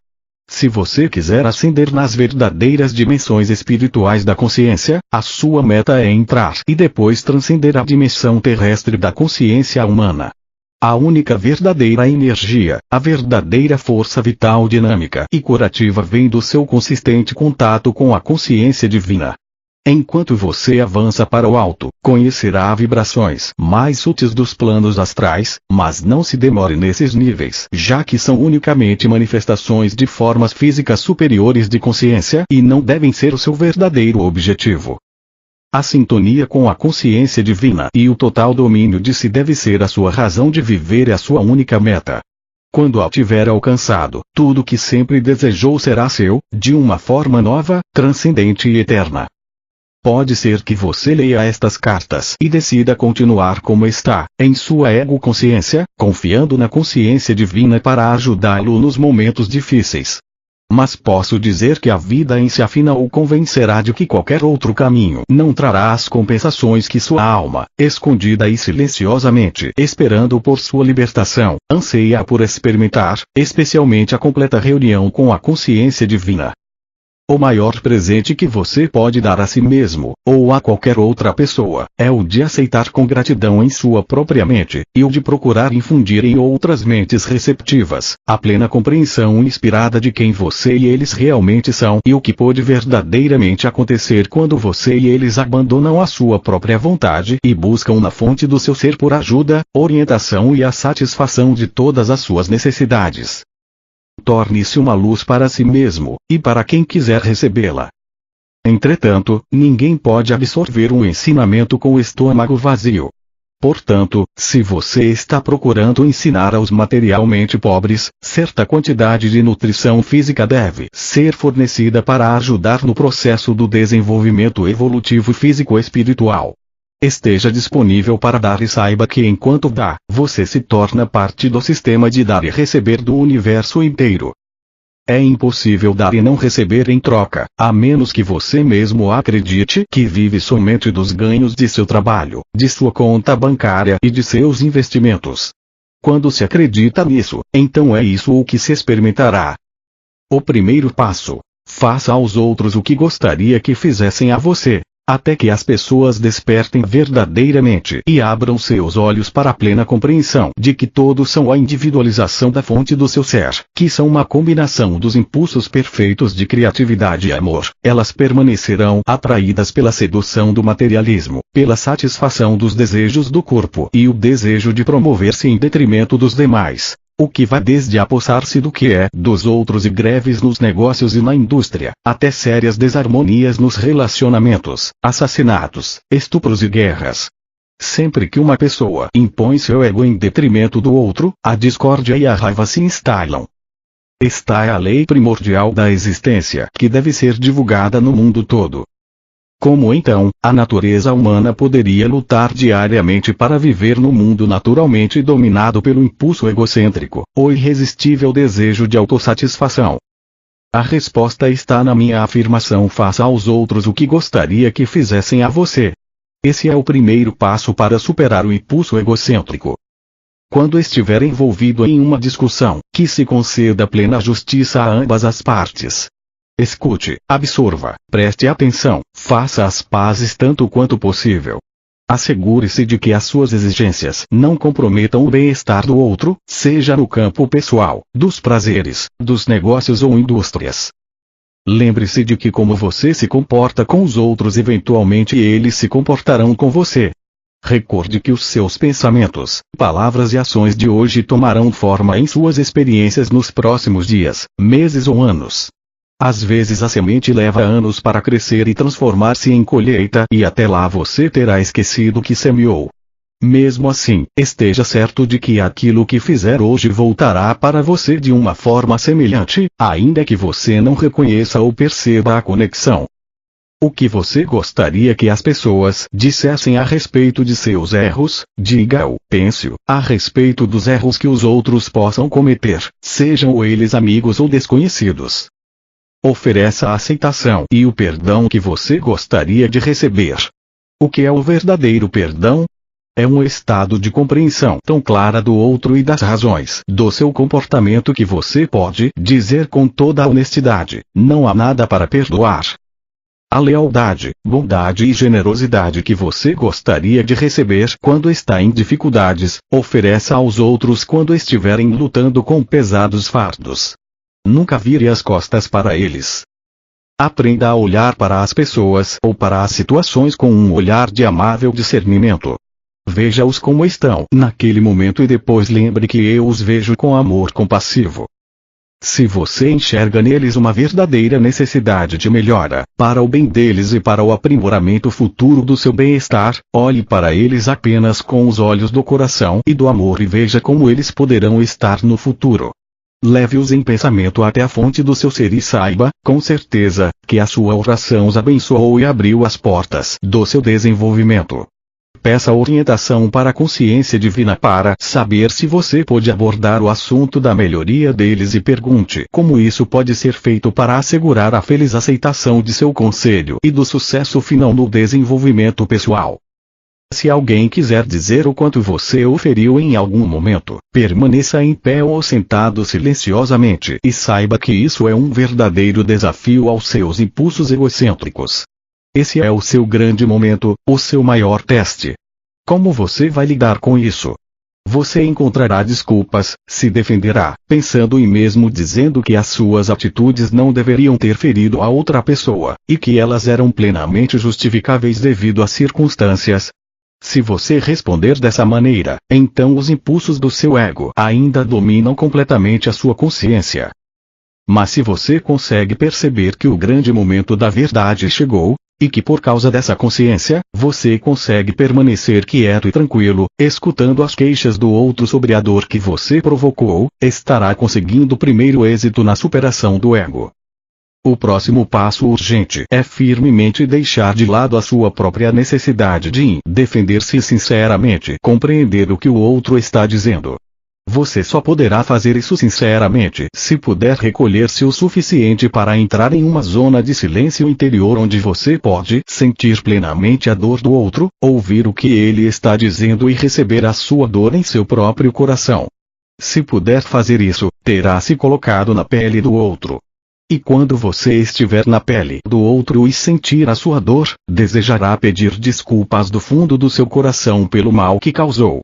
Se você quiser ascender nas verdadeiras dimensões espirituais da consciência, a sua meta é entrar e depois transcender a dimensão terrestre da consciência humana. A única verdadeira energia, a verdadeira força vital dinâmica e curativa vem do seu consistente contato com a consciência divina. Enquanto você avança para o alto, conhecerá vibrações mais sutis dos planos astrais, mas não se demore nesses níveis, já que são unicamente manifestações de formas físicas superiores de consciência e não devem ser o seu verdadeiro objetivo. A sintonia com a consciência divina e o total domínio de si deve ser a sua razão de viver e a sua única meta. Quando a tiver alcançado, tudo o que sempre desejou será seu, de uma forma nova, transcendente e eterna. Pode ser que você leia estas cartas e decida continuar como está, em sua ego-consciência, confiando na consciência divina para ajudá-lo nos momentos difíceis. Mas posso dizer que a vida em si afinal o convencerá de que qualquer outro caminho não trará as compensações que sua alma, escondida e silenciosamente esperando por sua libertação, anseia por experimentar, especialmente a completa reunião com a consciência divina. O maior presente que você pode dar a si mesmo, ou a qualquer outra pessoa, é o de aceitar com gratidão em sua própria mente, e o de procurar infundir em outras mentes receptivas, a plena compreensão inspirada de quem você e eles realmente são e o que pode verdadeiramente acontecer quando você e eles abandonam a sua própria vontade e buscam na fonte do seu ser por ajuda, orientação e a satisfação de todas as suas necessidades. Torne-se uma luz para si mesmo, e para quem quiser recebê-la. Entretanto, ninguém pode absorver um ensinamento com o estômago vazio. Portanto, se você está procurando ensinar aos materialmente pobres, certa quantidade de nutrição física deve ser fornecida para ajudar no processo do desenvolvimento evolutivo físico-espiritual. Esteja disponível para dar e saiba que enquanto dá, você se torna parte do sistema de dar e receber do universo inteiro. É impossível dar e não receber em troca, a menos que você mesmo acredite que vive somente dos ganhos de seu trabalho, de sua conta bancária e de seus investimentos. Quando se acredita nisso, então é isso o que se experimentará. O primeiro passo: faça aos outros o que gostaria que fizessem a você. Até que as pessoas despertem verdadeiramente e abram seus olhos para a plena compreensão de que todos são a individualização da fonte do seu ser, que são uma combinação dos impulsos perfeitos de criatividade e amor, elas permanecerão atraídas pela sedução do materialismo, pela satisfação dos desejos do corpo e o desejo de promover-se em detrimento dos demais. O que vai desde apossar-se do que é dos outros e greves nos negócios e na indústria, até sérias desarmonias nos relacionamentos, assassinatos, estupros e guerras. Sempre que uma pessoa impõe seu ego em detrimento do outro, a discórdia e a raiva se instalam. Esta é a lei primordial da existência que deve ser divulgada no mundo todo. Como então, a natureza humana poderia lutar diariamente para viver no mundo naturalmente dominado pelo impulso egocêntrico, o irresistível desejo de autossatisfação? A resposta está na minha afirmação: faça aos outros o que gostaria que fizessem a você. Esse é o primeiro passo para superar o impulso egocêntrico. Quando estiver envolvido em uma discussão, que se conceda plena justiça a ambas as partes. Escute, absorva, preste atenção, faça as pazes tanto quanto possível. Assegure-se de que as suas exigências não comprometam o bem-estar do outro, seja no campo pessoal, dos prazeres, dos negócios ou indústrias. Lembre-se de que como você se comporta com os outros, eventualmente eles se comportarão com você. Recorde que os seus pensamentos, palavras e ações de hoje tomarão forma em suas experiências nos próximos dias, meses ou anos. Às vezes a semente leva anos para crescer e transformar-se em colheita, e até lá você terá esquecido que semeou. Mesmo assim, esteja certo de que aquilo que fizer hoje voltará para você de uma forma semelhante, ainda que você não reconheça ou perceba a conexão. O que você gostaria que as pessoas dissessem a respeito de seus erros, diga-o, pense-o, a respeito dos erros que os outros possam cometer, sejam eles amigos ou desconhecidos. Ofereça a aceitação e o perdão que você gostaria de receber. O que é o verdadeiro perdão? É um estado de compreensão tão clara do outro e das razões do seu comportamento que você pode dizer com toda a honestidade: não há nada para perdoar. A lealdade, bondade e generosidade que você gostaria de receber quando está em dificuldades, ofereça aos outros quando estiverem lutando com pesados fardos. Nunca vire as costas para eles. Aprenda a olhar para as pessoas ou para as situações com um olhar de amável discernimento. Veja-os como estão naquele momento e depois lembre que eu os vejo com amor compassivo. Se você enxerga neles uma verdadeira necessidade de melhora, para o bem deles e para o aprimoramento futuro do seu bem-estar, olhe para eles apenas com os olhos do coração e do amor e veja como eles poderão estar no futuro. leve-os em pensamento até a fonte do seu ser e saiba, com certeza, que a sua oração os abençoou e abriu as portas do seu desenvolvimento. Peça orientação para a consciência divina para saber se você pode abordar o assunto da melhoria deles e pergunte como isso pode ser feito para assegurar a feliz aceitação de seu conselho e do sucesso final no desenvolvimento pessoal. Se alguém quiser dizer o quanto você o feriu em algum momento, permaneça em pé ou sentado silenciosamente e saiba que isso é um verdadeiro desafio aos seus impulsos egocêntricos. Esse é o seu grande momento, o seu maior teste. Como você vai lidar com isso? Você encontrará desculpas, se defenderá, pensando e mesmo dizendo que as suas atitudes não deveriam ter ferido a outra pessoa, e que elas eram plenamente justificáveis devido às circunstâncias. Se você responder dessa maneira, então os impulsos do seu ego ainda dominam completamente a sua consciência. Mas se você consegue perceber que o grande momento da verdade chegou, e que por causa dessa consciência, você consegue permanecer quieto e tranquilo, escutando as queixas do outro sobre a dor que você provocou, estará conseguindo o primeiro êxito na superação do ego. O próximo passo urgente é firmemente deixar de lado a sua própria necessidade de defender-se e sinceramente compreender o que o outro está dizendo. Você só poderá fazer isso sinceramente se puder recolher-se o suficiente para entrar em uma zona de silêncio interior onde você pode sentir plenamente a dor do outro, ouvir o que ele está dizendo e receber a sua dor em seu próprio coração. Se puder fazer isso, terá se colocado na pele do outro. E quando você estiver na pele do outro e sentir a sua dor, desejará pedir desculpas do fundo do seu coração pelo mal que causou.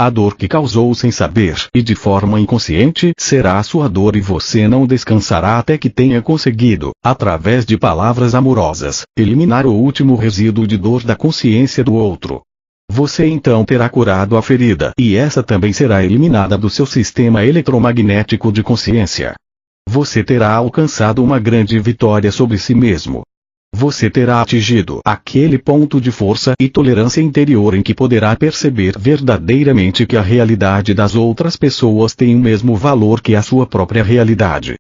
A dor que causou sem saber e de forma inconsciente será a sua dor e você não descansará até que tenha conseguido, através de palavras amorosas, eliminar o último resíduo de dor da consciência do outro. Você então terá curado a ferida e essa também será eliminada do seu sistema eletromagnético de consciência. Você terá alcançado uma grande vitória sobre si mesmo. Você terá atingido aquele ponto de força e tolerância interior em que poderá perceber verdadeiramente que a realidade das outras pessoas tem o mesmo valor que a sua própria realidade.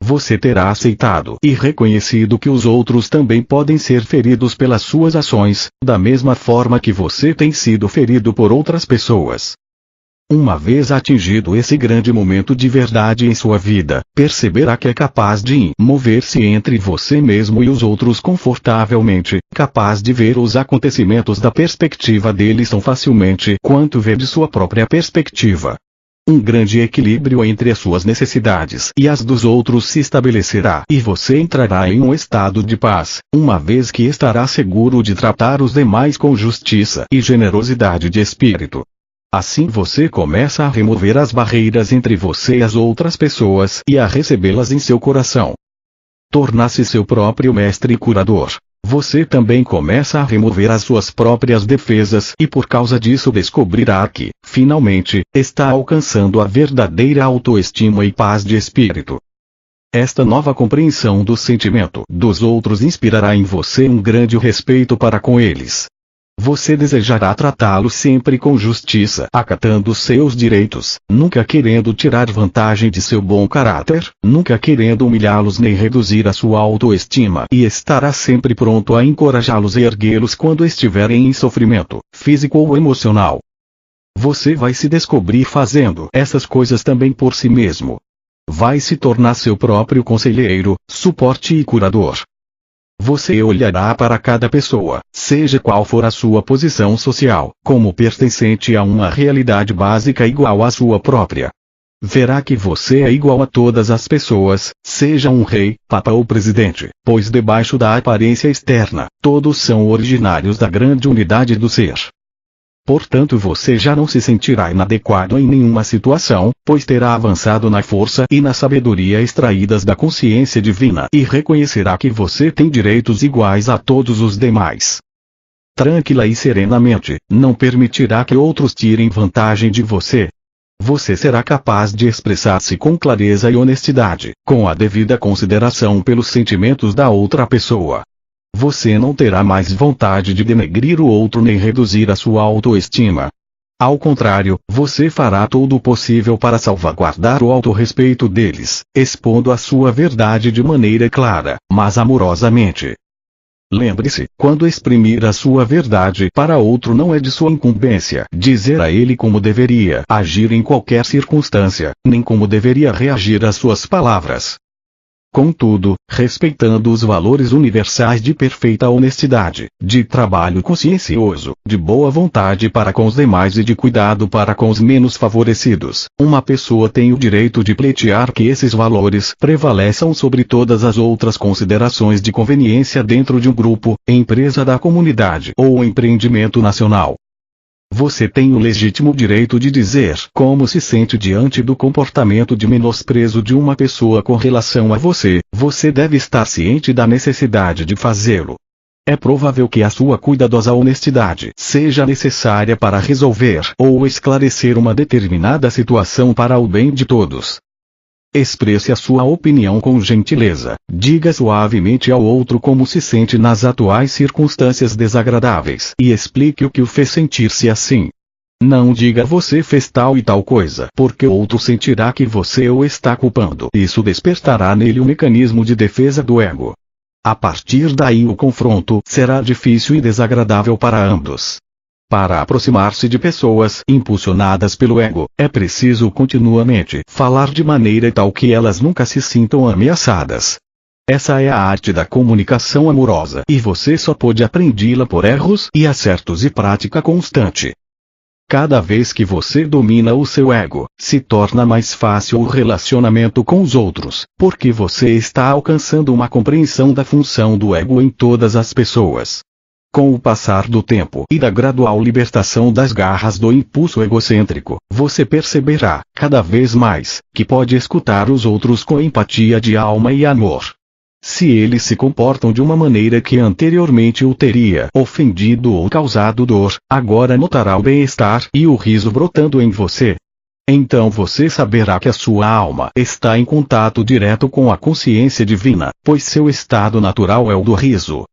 Você terá aceitado e reconhecido que os outros também podem ser feridos pelas suas ações, da mesma forma que você tem sido ferido por outras pessoas. Uma vez atingido esse grande momento de verdade em sua vida, perceberá que é capaz de mover-se entre você mesmo e os outros confortavelmente, capaz de ver os acontecimentos da perspectiva deles tão facilmente quanto vê de sua própria perspectiva. Um grande equilíbrio entre as suas necessidades e as dos outros se estabelecerá e você entrará em um estado de paz, uma vez que estará seguro de tratar os demais com justiça e generosidade de espírito. Assim você começa a remover as barreiras entre você e as outras pessoas e a recebê-las em seu coração. Torna-se seu próprio mestre e curador. Você também começa a remover as suas próprias defesas e por causa disso descobrirá que, finalmente, está alcançando a verdadeira autoestima e paz de espírito. Esta nova compreensão do sentimento dos outros inspirará em você um grande respeito para com eles. Você desejará tratá-los sempre com justiça, acatando seus direitos, nunca querendo tirar vantagem de seu bom caráter, nunca querendo humilhá-los nem reduzir a sua autoestima e estará sempre pronto a encorajá-los e erguê-los quando estiverem em sofrimento, físico ou emocional. Você vai se descobrir fazendo essas coisas também por si mesmo. Vai se tornar seu próprio conselheiro, suporte e curador. Você olhará para cada pessoa, seja qual for a sua posição social, como pertencente a uma realidade básica igual à sua própria. Verá que você é igual a todas as pessoas, seja um rei, papa ou presidente, pois debaixo da aparência externa, todos são originários da grande unidade do ser. Portanto você já não se sentirá inadequado em nenhuma situação, pois terá avançado na força e na sabedoria extraídas da consciência divina e reconhecerá que você tem direitos iguais a todos os demais. Tranquila e serenamente, não permitirá que outros tirem vantagem de você. Você será capaz de expressar-se com clareza e honestidade, com a devida consideração pelos sentimentos da outra pessoa. Você não terá mais vontade de denegrir o outro nem reduzir a sua autoestima. Ao contrário, você fará todo o possível para salvaguardar o autorrespeito deles, expondo a sua verdade de maneira clara, mas amorosamente. Lembre-se, quando exprimir a sua verdade para outro não é de sua incumbência dizer a ele como deveria agir em qualquer circunstância, nem como deveria reagir às suas palavras. Contudo, respeitando os valores universais de perfeita honestidade, de trabalho consciencioso, de boa vontade para com os demais e de cuidado para com os menos favorecidos, uma pessoa tem o direito de pleitear que esses valores prevaleçam sobre todas as outras considerações de conveniência dentro de um grupo, empresa da comunidade ou empreendimento nacional. Você tem o legítimo direito de dizer como se sente diante do comportamento de menosprezo de uma pessoa com relação a você. Você deve estar ciente da necessidade de fazê-lo. É provável que a sua cuidadosa honestidade seja necessária para resolver ou esclarecer uma determinada situação para o bem de todos. Expresse a sua opinião com gentileza. Diga suavemente ao outro como se sente nas atuais circunstâncias desagradáveis e explique o que o fez sentir-se assim. Não diga você fez tal e tal coisa, porque o outro sentirá que você o está culpando. Isso despertará nele um mecanismo de defesa do ego. A partir daí o confronto será difícil e desagradável para ambos. Para aproximar-se de pessoas impulsionadas pelo ego, é preciso continuamente falar de maneira tal que elas nunca se sintam ameaçadas. Essa é a arte da comunicação amorosa e você só pode aprendê-la por erros e acertos e prática constante. Cada vez que você domina o seu ego, se torna mais fácil o relacionamento com os outros, porque você está alcançando uma compreensão da função do ego em todas as pessoas. Com o passar do tempo e da gradual libertação das garras do impulso egocêntrico, você perceberá, cada vez mais, que pode escutar os outros com empatia de alma e amor. Se eles se comportam de uma maneira que anteriormente o teria ofendido ou causado dor, agora notará o bem-estar e o riso brotando em você. Então você saberá que a sua alma está em contato direto com a consciência divina, pois seu estado natural é o do riso.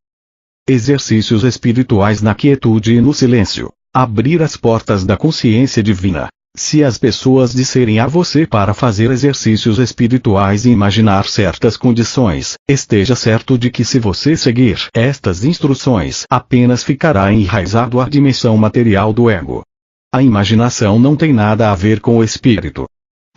Exercícios espirituais na quietude e no silêncio. Abrir as portas da consciência divina. Se as pessoas disserem a você para fazer exercícios espirituais e imaginar certas condições, esteja certo de que se você seguir estas instruções, apenas ficará enraizado à dimensão material do ego. A imaginação não tem nada a ver com o espírito.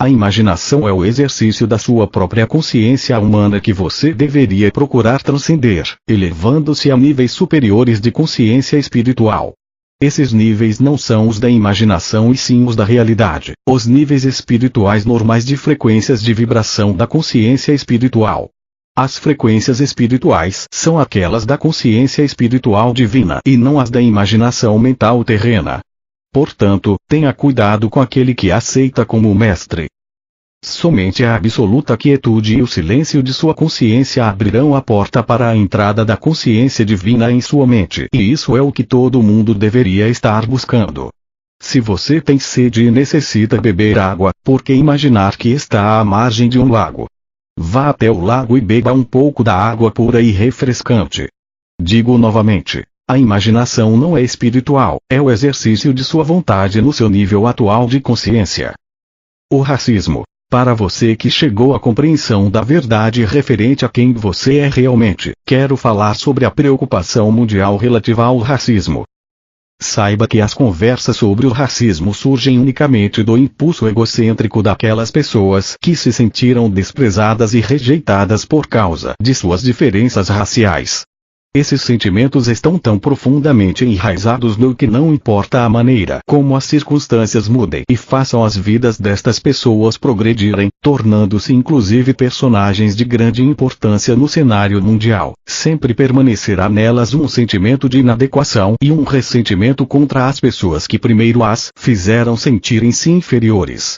A imaginação é o exercício da sua própria consciência humana que você deveria procurar transcender, elevando-se a níveis superiores de consciência espiritual. Esses níveis não são os da imaginação e sim os da realidade, os níveis espirituais normais de frequências de vibração da consciência espiritual. As frequências espirituais são aquelas da consciência espiritual divina e não as da imaginação mental terrena. Portanto, tenha cuidado com aquele que aceita como mestre. Somente a absoluta quietude e o silêncio de sua consciência abrirão a porta para a entrada da consciência divina em sua mente. E isso é o que todo mundo deveria estar buscando. Se você tem sede e necessita beber água, por que imaginar que está à margem de um lago? Vá até o lago e beba um pouco da água pura e refrescante. Digo novamente. A imaginação não é espiritual, é o exercício de sua vontade no seu nível atual de consciência. O racismo. Para você que chegou à compreensão da verdade referente a quem você é realmente, quero falar sobre a preocupação mundial relativa ao racismo. Saiba que as conversas sobre o racismo surgem unicamente do impulso egocêntrico daquelas pessoas que se sentiram desprezadas e rejeitadas por causa de suas diferenças raciais. Esses sentimentos estão tão profundamente enraizados no que não importa a maneira como as circunstâncias mudem e façam as vidas destas pessoas progredirem, tornando-se inclusive personagens de grande importância no cenário mundial. Sempre permanecerá nelas um sentimento de inadequação e um ressentimento contra as pessoas que primeiro as fizeram sentirem-se inferiores.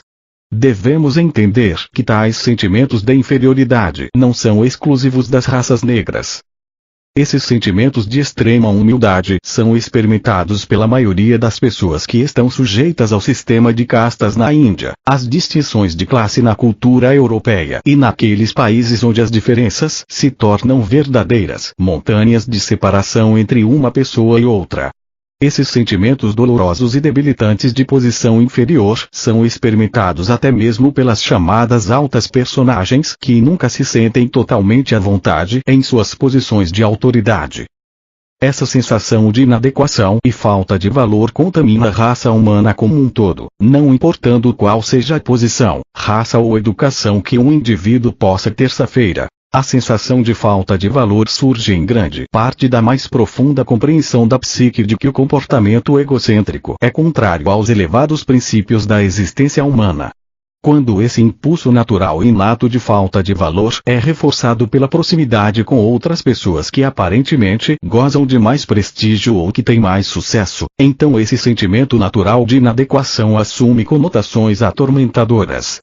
Devemos entender que tais sentimentos de inferioridade não são exclusivos das raças negras. Esses sentimentos de extrema humildade são experimentados pela maioria das pessoas que estão sujeitas ao sistema de castas na Índia, às distinções de classe na cultura europeia e naqueles países onde as diferenças se tornam verdadeiras montanhas de separação entre uma pessoa e outra. Esses sentimentos dolorosos e debilitantes de posição inferior são experimentados até mesmo pelas chamadas altas personagens que nunca se sentem totalmente à vontade em suas posições de autoridade. Essa sensação de inadequação e falta de valor contamina a raça humana como um todo, não importando qual seja a posição, raça ou educação que um indivíduo possa terça-feira. A sensação de falta de valor surge em grande parte da mais profunda compreensão da psique de que o comportamento egocêntrico é contrário aos elevados princípios da existência humana. Quando esse impulso natural inato de falta de valor é reforçado pela proximidade com outras pessoas que aparentemente gozam de mais prestígio ou que têm mais sucesso, então esse sentimento natural de inadequação assume conotações atormentadoras.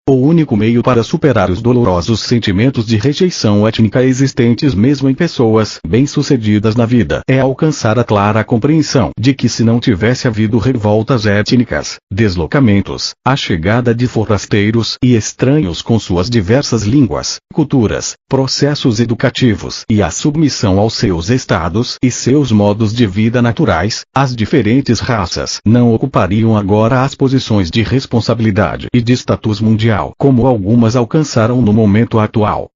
O único meio para superar os dolorosos sentimentos de rejeição étnica existentes mesmo em pessoas bem-sucedidas na vida é alcançar a clara compreensão de que se não tivesse havido revoltas étnicas, deslocamentos, a chegada de forasteiros e estranhos com suas diversas línguas, culturas, processos educativos e a submissão aos seus estados e seus modos de vida naturais, as diferentes raças não ocupariam agora as posições de responsabilidade e de status mundial como algumas alcançaram no momento atual.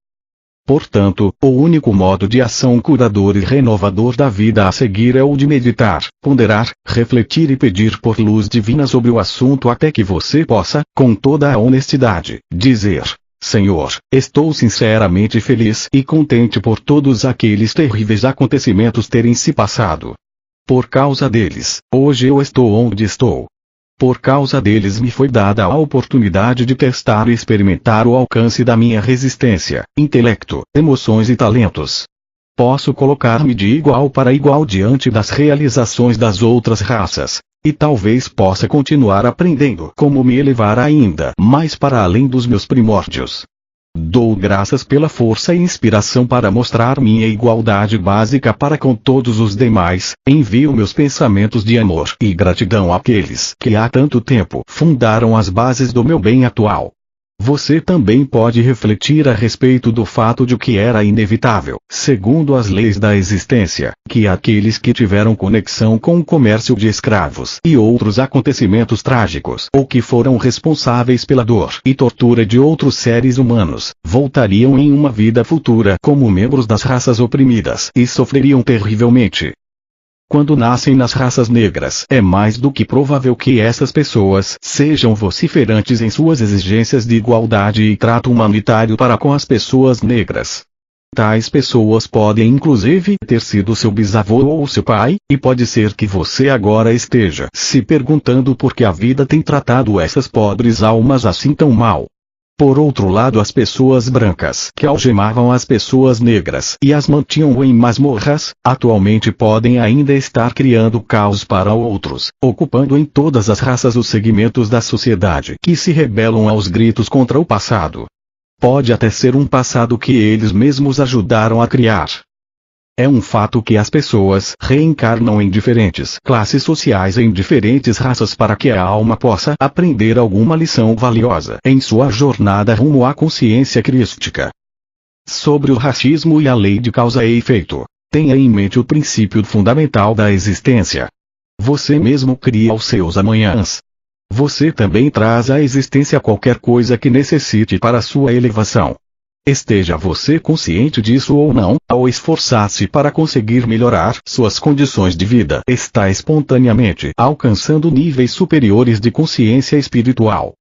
Portanto, o único modo de ação curador e renovador da vida a seguir é o de meditar, ponderar, refletir e pedir por luz divina sobre o assunto até que você possa, com toda a honestidade, dizer: Senhor, estou sinceramente feliz e contente por todos aqueles terríveis acontecimentos terem se passado. Por causa deles, hoje eu estou onde estou. Por causa deles me foi dada a oportunidade de testar e experimentar o alcance da minha resistência, intelecto, emoções e talentos. Posso colocar-me de igual para igual diante das realizações das outras raças, e talvez possa continuar aprendendo como me elevar ainda mais para além dos meus primórdios. Dou graças pela força e inspiração para mostrar minha igualdade básica para com todos os demais, envio meus pensamentos de amor e gratidão àqueles que há tanto tempo fundaram as bases do meu bem atual. Você também pode refletir a respeito do fato de que era inevitável, segundo as leis da existência, que aqueles que tiveram conexão com o comércio de escravos e outros acontecimentos trágicos ou que foram responsáveis pela dor e tortura de outros seres humanos, voltariam em uma vida futura como membros das raças oprimidas e sofreriam terrivelmente. Quando nascem nas raças negras, é mais do que provável que essas pessoas sejam vociferantes em suas exigências de igualdade e trato humanitário para com as pessoas negras. Tais pessoas podem inclusive ter sido seu bisavô ou seu pai, e pode ser que você agora esteja se perguntando por que a vida tem tratado essas pobres almas assim tão mal. Por outro lado, as pessoas brancas que algemavam as pessoas negras e as mantinham em masmorras, atualmente podem ainda estar criando caos para outros, ocupando em todas as raças os segmentos da sociedade que se rebelam aos gritos contra o passado. Pode até ser um passado que eles mesmos ajudaram a criar. É um fato que as pessoas reencarnam em diferentes classes sociais em diferentes raças para que a alma possa aprender alguma lição valiosa em sua jornada rumo à consciência crística. Sobre o racismo e a lei de causa e efeito, tenha em mente o princípio fundamental da existência. Você mesmo cria os seus amanhãs. Você também traz à existência qualquer coisa que necessite para sua elevação. Esteja você consciente disso ou não, ao esforçar-se para conseguir melhorar suas condições de vida, está espontaneamente alcançando níveis superiores de consciência espiritual.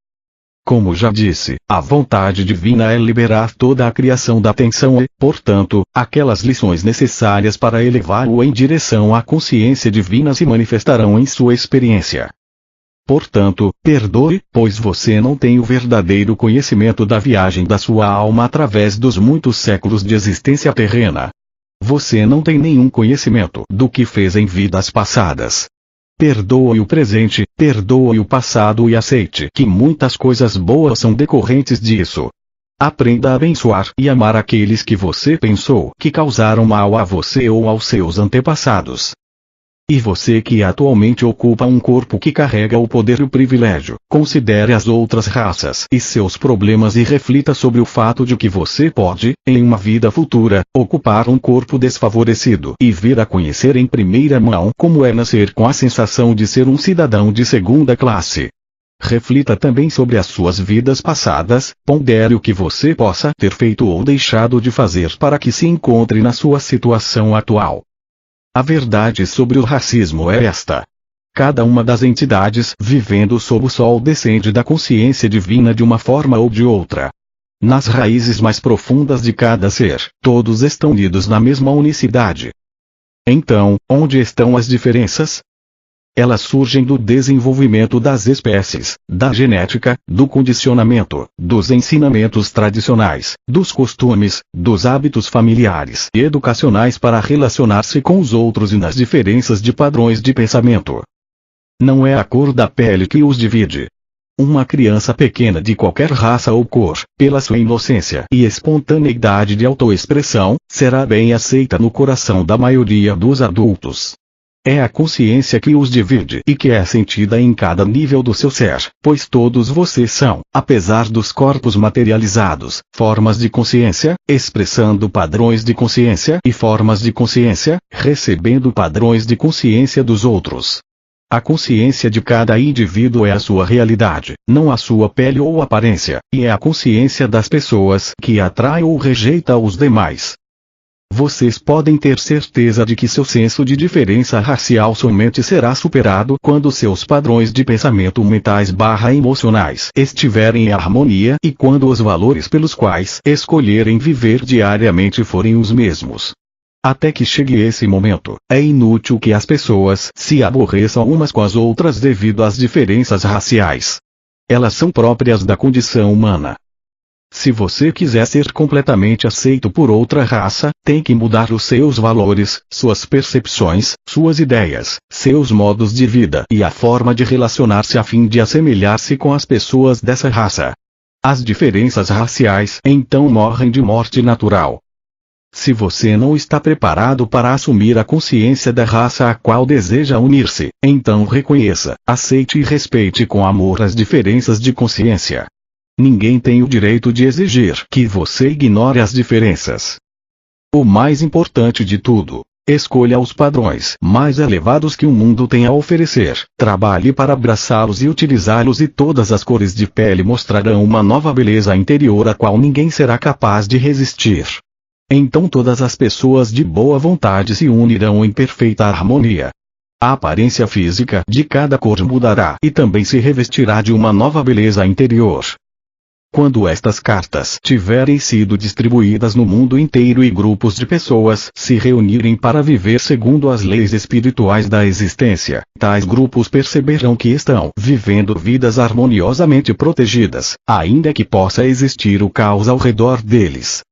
Como já disse, a vontade divina é liberar toda a criação da tensão e, portanto, aquelas lições necessárias para elevá-lo em direção à consciência divina se manifestarão em sua experiência. Portanto, perdoe, pois você não tem o verdadeiro conhecimento da viagem da sua alma através dos muitos séculos de existência terrena. Você não tem nenhum conhecimento do que fez em vidas passadas. Perdoe o presente, perdoe o passado e aceite que muitas coisas boas são decorrentes disso. Aprenda a abençoar e amar aqueles que você pensou que causaram mal a você ou aos seus antepassados. E você que atualmente ocupa um corpo que carrega o poder e o privilégio, considere as outras raças e seus problemas e reflita sobre o fato de que você pode, em uma vida futura, ocupar um corpo desfavorecido e vir a conhecer em primeira mão como é nascer com a sensação de ser um cidadão de segunda classe. Reflita também sobre as suas vidas passadas, pondere o que você possa ter feito ou deixado de fazer para que se encontre na sua situação atual. A verdade sobre o racismo é esta. Cada uma das entidades vivendo sob o sol descende da consciência divina de uma forma ou de outra. Nas raízes mais profundas de cada ser, todos estão unidos na mesma unicidade. Então, onde estão as diferenças? Elas surgem do desenvolvimento das espécies, da genética, do condicionamento, dos ensinamentos tradicionais, dos costumes, dos hábitos familiares e educacionais para relacionar-se com os outros e nas diferenças de padrões de pensamento. Não é a cor da pele que os divide. Uma criança pequena de qualquer raça ou cor, pela sua inocência e espontaneidade de autoexpressão, será bem aceita no coração da maioria dos adultos. É a consciência que os divide e que é sentida em cada nível do seu ser, pois todos vocês são, apesar dos corpos materializados, formas de consciência, expressando padrões de consciência e formas de consciência, recebendo padrões de consciência dos outros. A consciência de cada indivíduo é a sua realidade, não a sua pele ou aparência, e é a consciência das pessoas que atrai ou rejeita os demais. Vocês podem ter certeza de que seu senso de diferença racial somente será superado quando seus padrões de pensamento mentais/emocionais estiverem em harmonia e quando os valores pelos quais escolherem viver diariamente forem os mesmos. Até que chegue esse momento, é inútil que as pessoas se aborreçam umas com as outras devido às diferenças raciais. Elas são próprias da condição humana. Se você quiser ser completamente aceito por outra raça, tem que mudar os seus valores, suas percepções, suas ideias, seus modos de vida e a forma de relacionar-se a fim de assemelhar-se com as pessoas dessa raça. As diferenças raciais então morrem de morte natural. Se você não está preparado para assumir a consciência da raça a qual deseja unir-se, então reconheça, aceite e respeite com amor as diferenças de consciência. Ninguém tem o direito de exigir que você ignore as diferenças. O mais importante de tudo, escolha os padrões mais elevados que o mundo tem a oferecer, trabalhe para abraçá-los e utilizá-los e todas as cores de pele mostrarão uma nova beleza interior a qual ninguém será capaz de resistir. Então todas as pessoas de boa vontade se unirão em perfeita harmonia. A aparência física de cada cor mudará e também se revestirá de uma nova beleza interior. Quando estas cartas tiverem sido distribuídas no mundo inteiro e grupos de pessoas se reunirem para viver segundo as leis espirituais da existência, tais grupos perceberão que estão vivendo vidas harmoniosamente protegidas, ainda que possa existir o caos ao redor deles.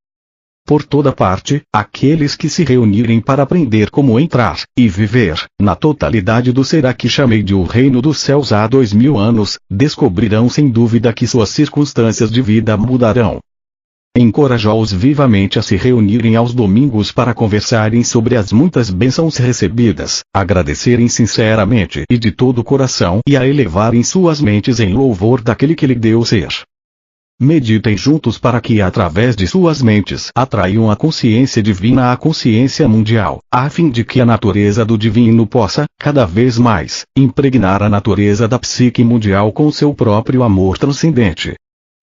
Por toda parte, aqueles que se reunirem para aprender como entrar e viver na totalidade do ser a que chamei de o reino dos céus há 2000 anos, descobrirão sem dúvida que suas circunstâncias de vida mudarão. Encorajou-os vivamente a se reunirem aos domingos para conversarem sobre as muitas bênçãos recebidas, agradecerem sinceramente e de todo o coração e a elevarem suas mentes em louvor daquele que lhe deu ser. Meditem juntos para que através de suas mentes atraiam a consciência divina à consciência mundial, a fim de que a natureza do divino possa, cada vez mais, impregnar a natureza da psique mundial com seu próprio amor transcendente.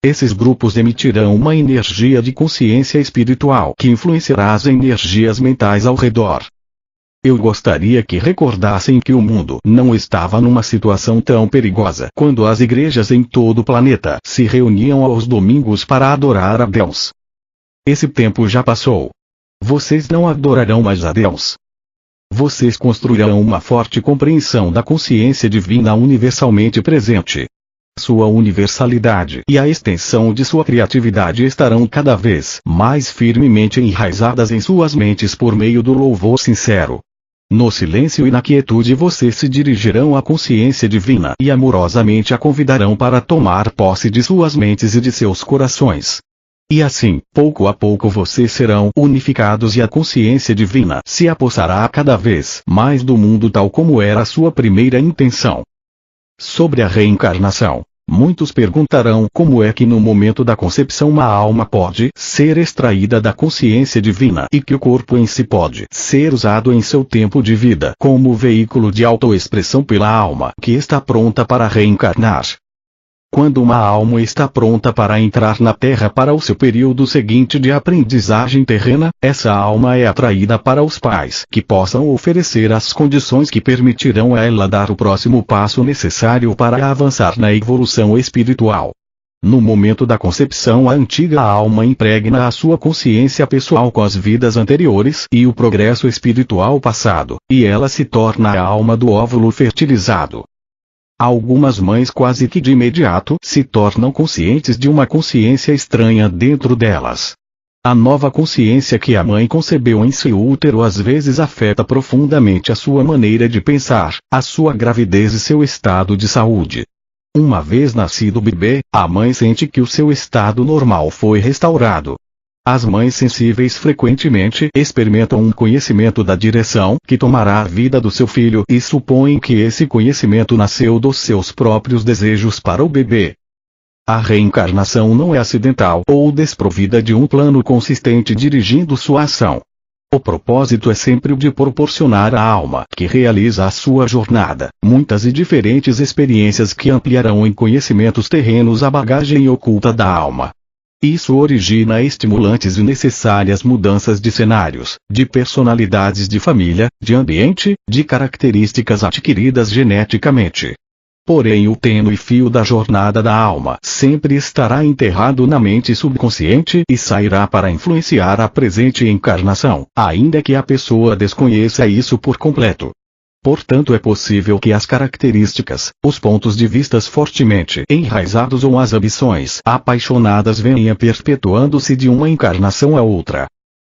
Esses grupos emitirão uma energia de consciência espiritual que influenciará as energias mentais ao redor. Eu gostaria que recordassem que o mundo não estava numa situação tão perigosa quando as igrejas em todo o planeta se reuniam aos domingos para adorar a Deus. Esse tempo já passou. Vocês não adorarão mais a Deus. Vocês construirão uma forte compreensão da consciência divina universalmente presente. Sua universalidade e a extensão de sua criatividade estarão cada vez mais firmemente enraizadas em suas mentes por meio do louvor sincero. No silêncio e na quietude vocês se dirigirão à consciência divina e amorosamente a convidarão para tomar posse de suas mentes e de seus corações. E assim, pouco a pouco vocês serão unificados e a consciência divina se apossará cada vez mais do mundo tal como era a sua primeira intenção. Sobre a reencarnação. Muitos perguntarão como é que no momento da concepção uma alma pode ser extraída da consciência divina e que o corpo em si pode ser usado em seu tempo de vida como veículo de autoexpressão pela alma que está pronta para reencarnar. Quando uma alma está pronta para entrar na Terra para o seu período seguinte de aprendizagem terrena, essa alma é atraída para os pais que possam oferecer as condições que permitirão a ela dar o próximo passo necessário para avançar na evolução espiritual. No momento da concepção, a antiga alma impregna a sua consciência pessoal com as vidas anteriores e o progresso espiritual passado, e ela se torna a alma do óvulo fertilizado. Algumas mães quase que de imediato se tornam conscientes de uma consciência estranha dentro delas. A nova consciência que a mãe concebeu em seu útero às vezes afeta profundamente a sua maneira de pensar, a sua gravidez e seu estado de saúde. Uma vez nascido o bebê, a mãe sente que o seu estado normal foi restaurado. As mães sensíveis frequentemente experimentam um conhecimento da direção que tomará a vida do seu filho e supõem que esse conhecimento nasceu dos seus próprios desejos para o bebê. A reencarnação não é acidental ou desprovida de um plano consistente dirigindo sua ação. O propósito é sempre o de proporcionar à alma que realiza a sua jornada muitas e diferentes experiências que ampliarão em conhecimentos terrenos a bagagem oculta da alma. Isso origina estimulantes e necessárias mudanças de cenários, de personalidades de família, de ambiente, de características adquiridas geneticamente. Porém o tênue fio da jornada da alma sempre estará enterrado na mente subconsciente e sairá para influenciar a presente encarnação, ainda que a pessoa desconheça isso por completo. Portanto é possível que as características, os pontos de vistas fortemente enraizados ou as ambições apaixonadas venham perpetuando-se de uma encarnação a outra.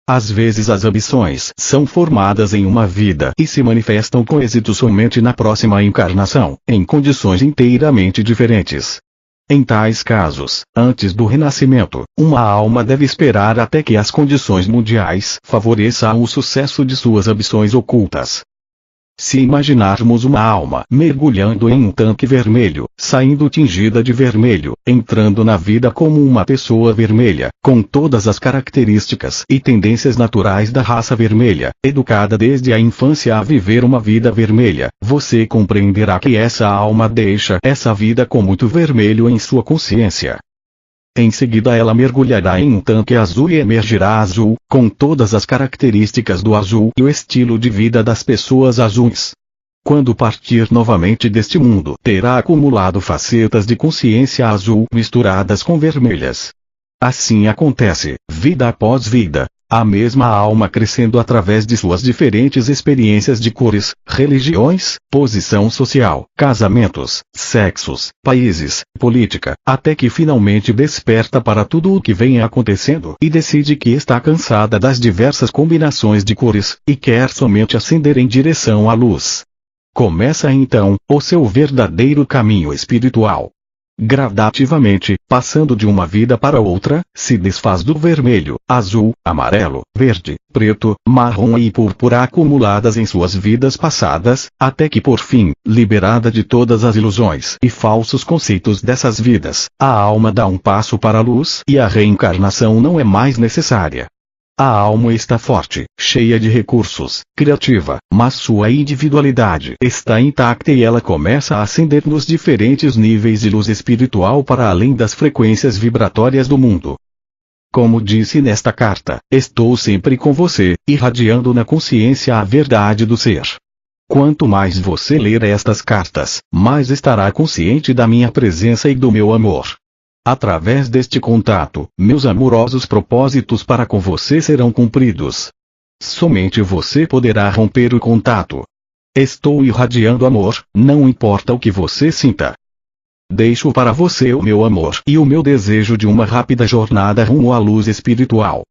Às vezes as ambições são formadas em uma vida e se manifestam com êxito somente na próxima encarnação, em condições inteiramente diferentes. Em tais casos, antes do renascimento, uma alma deve esperar até que as condições mundiais favoreçam o sucesso de suas ambições ocultas. Se imaginarmos uma alma mergulhando em um tanque vermelho, saindo tingida de vermelho, entrando na vida como uma pessoa vermelha, com todas as características e tendências naturais da raça vermelha, educada desde a infância a viver uma vida vermelha, você compreenderá que essa alma deixa essa vida com muito vermelho em sua consciência. Em seguida ela mergulhará em um tanque azul e emergirá azul, com todas as características do azul e o estilo de vida das pessoas azuis. Quando partir novamente deste mundo, terá acumulado facetas de consciência azul misturadas com vermelhas. Assim acontece, vida após vida, a mesma alma crescendo através de suas diferentes experiências de cores, religiões, posição social, casamentos, sexos, países, política, até que finalmente desperta para tudo o que vem acontecendo e decide que está cansada das diversas combinações de cores, e quer somente ascender em direção à luz. Começa então o seu verdadeiro caminho espiritual. Gradativamente, passando de uma vida para outra, se desfaz do vermelho, azul, amarelo, verde, preto, marrom e púrpura acumuladas em suas vidas passadas, até que por fim, liberada de todas as ilusões e falsos conceitos dessas vidas, a alma dá um passo para a luz e a reencarnação não é mais necessária. A alma está forte, cheia de recursos, criativa, mas sua individualidade está intacta e ela começa a ascender nos diferentes níveis de luz espiritual para além das frequências vibratórias do mundo. Como disse nesta carta, estou sempre com você, irradiando na consciência a verdade do ser. Quanto mais você ler estas cartas, mais estará consciente da minha presença e do meu amor. Através deste contato, meus amorosos propósitos para com você serão cumpridos. Somente você poderá romper o contato. Estou irradiando amor, não importa o que você sinta. Deixo para você o meu amor e o meu desejo de uma rápida jornada rumo à luz espiritual.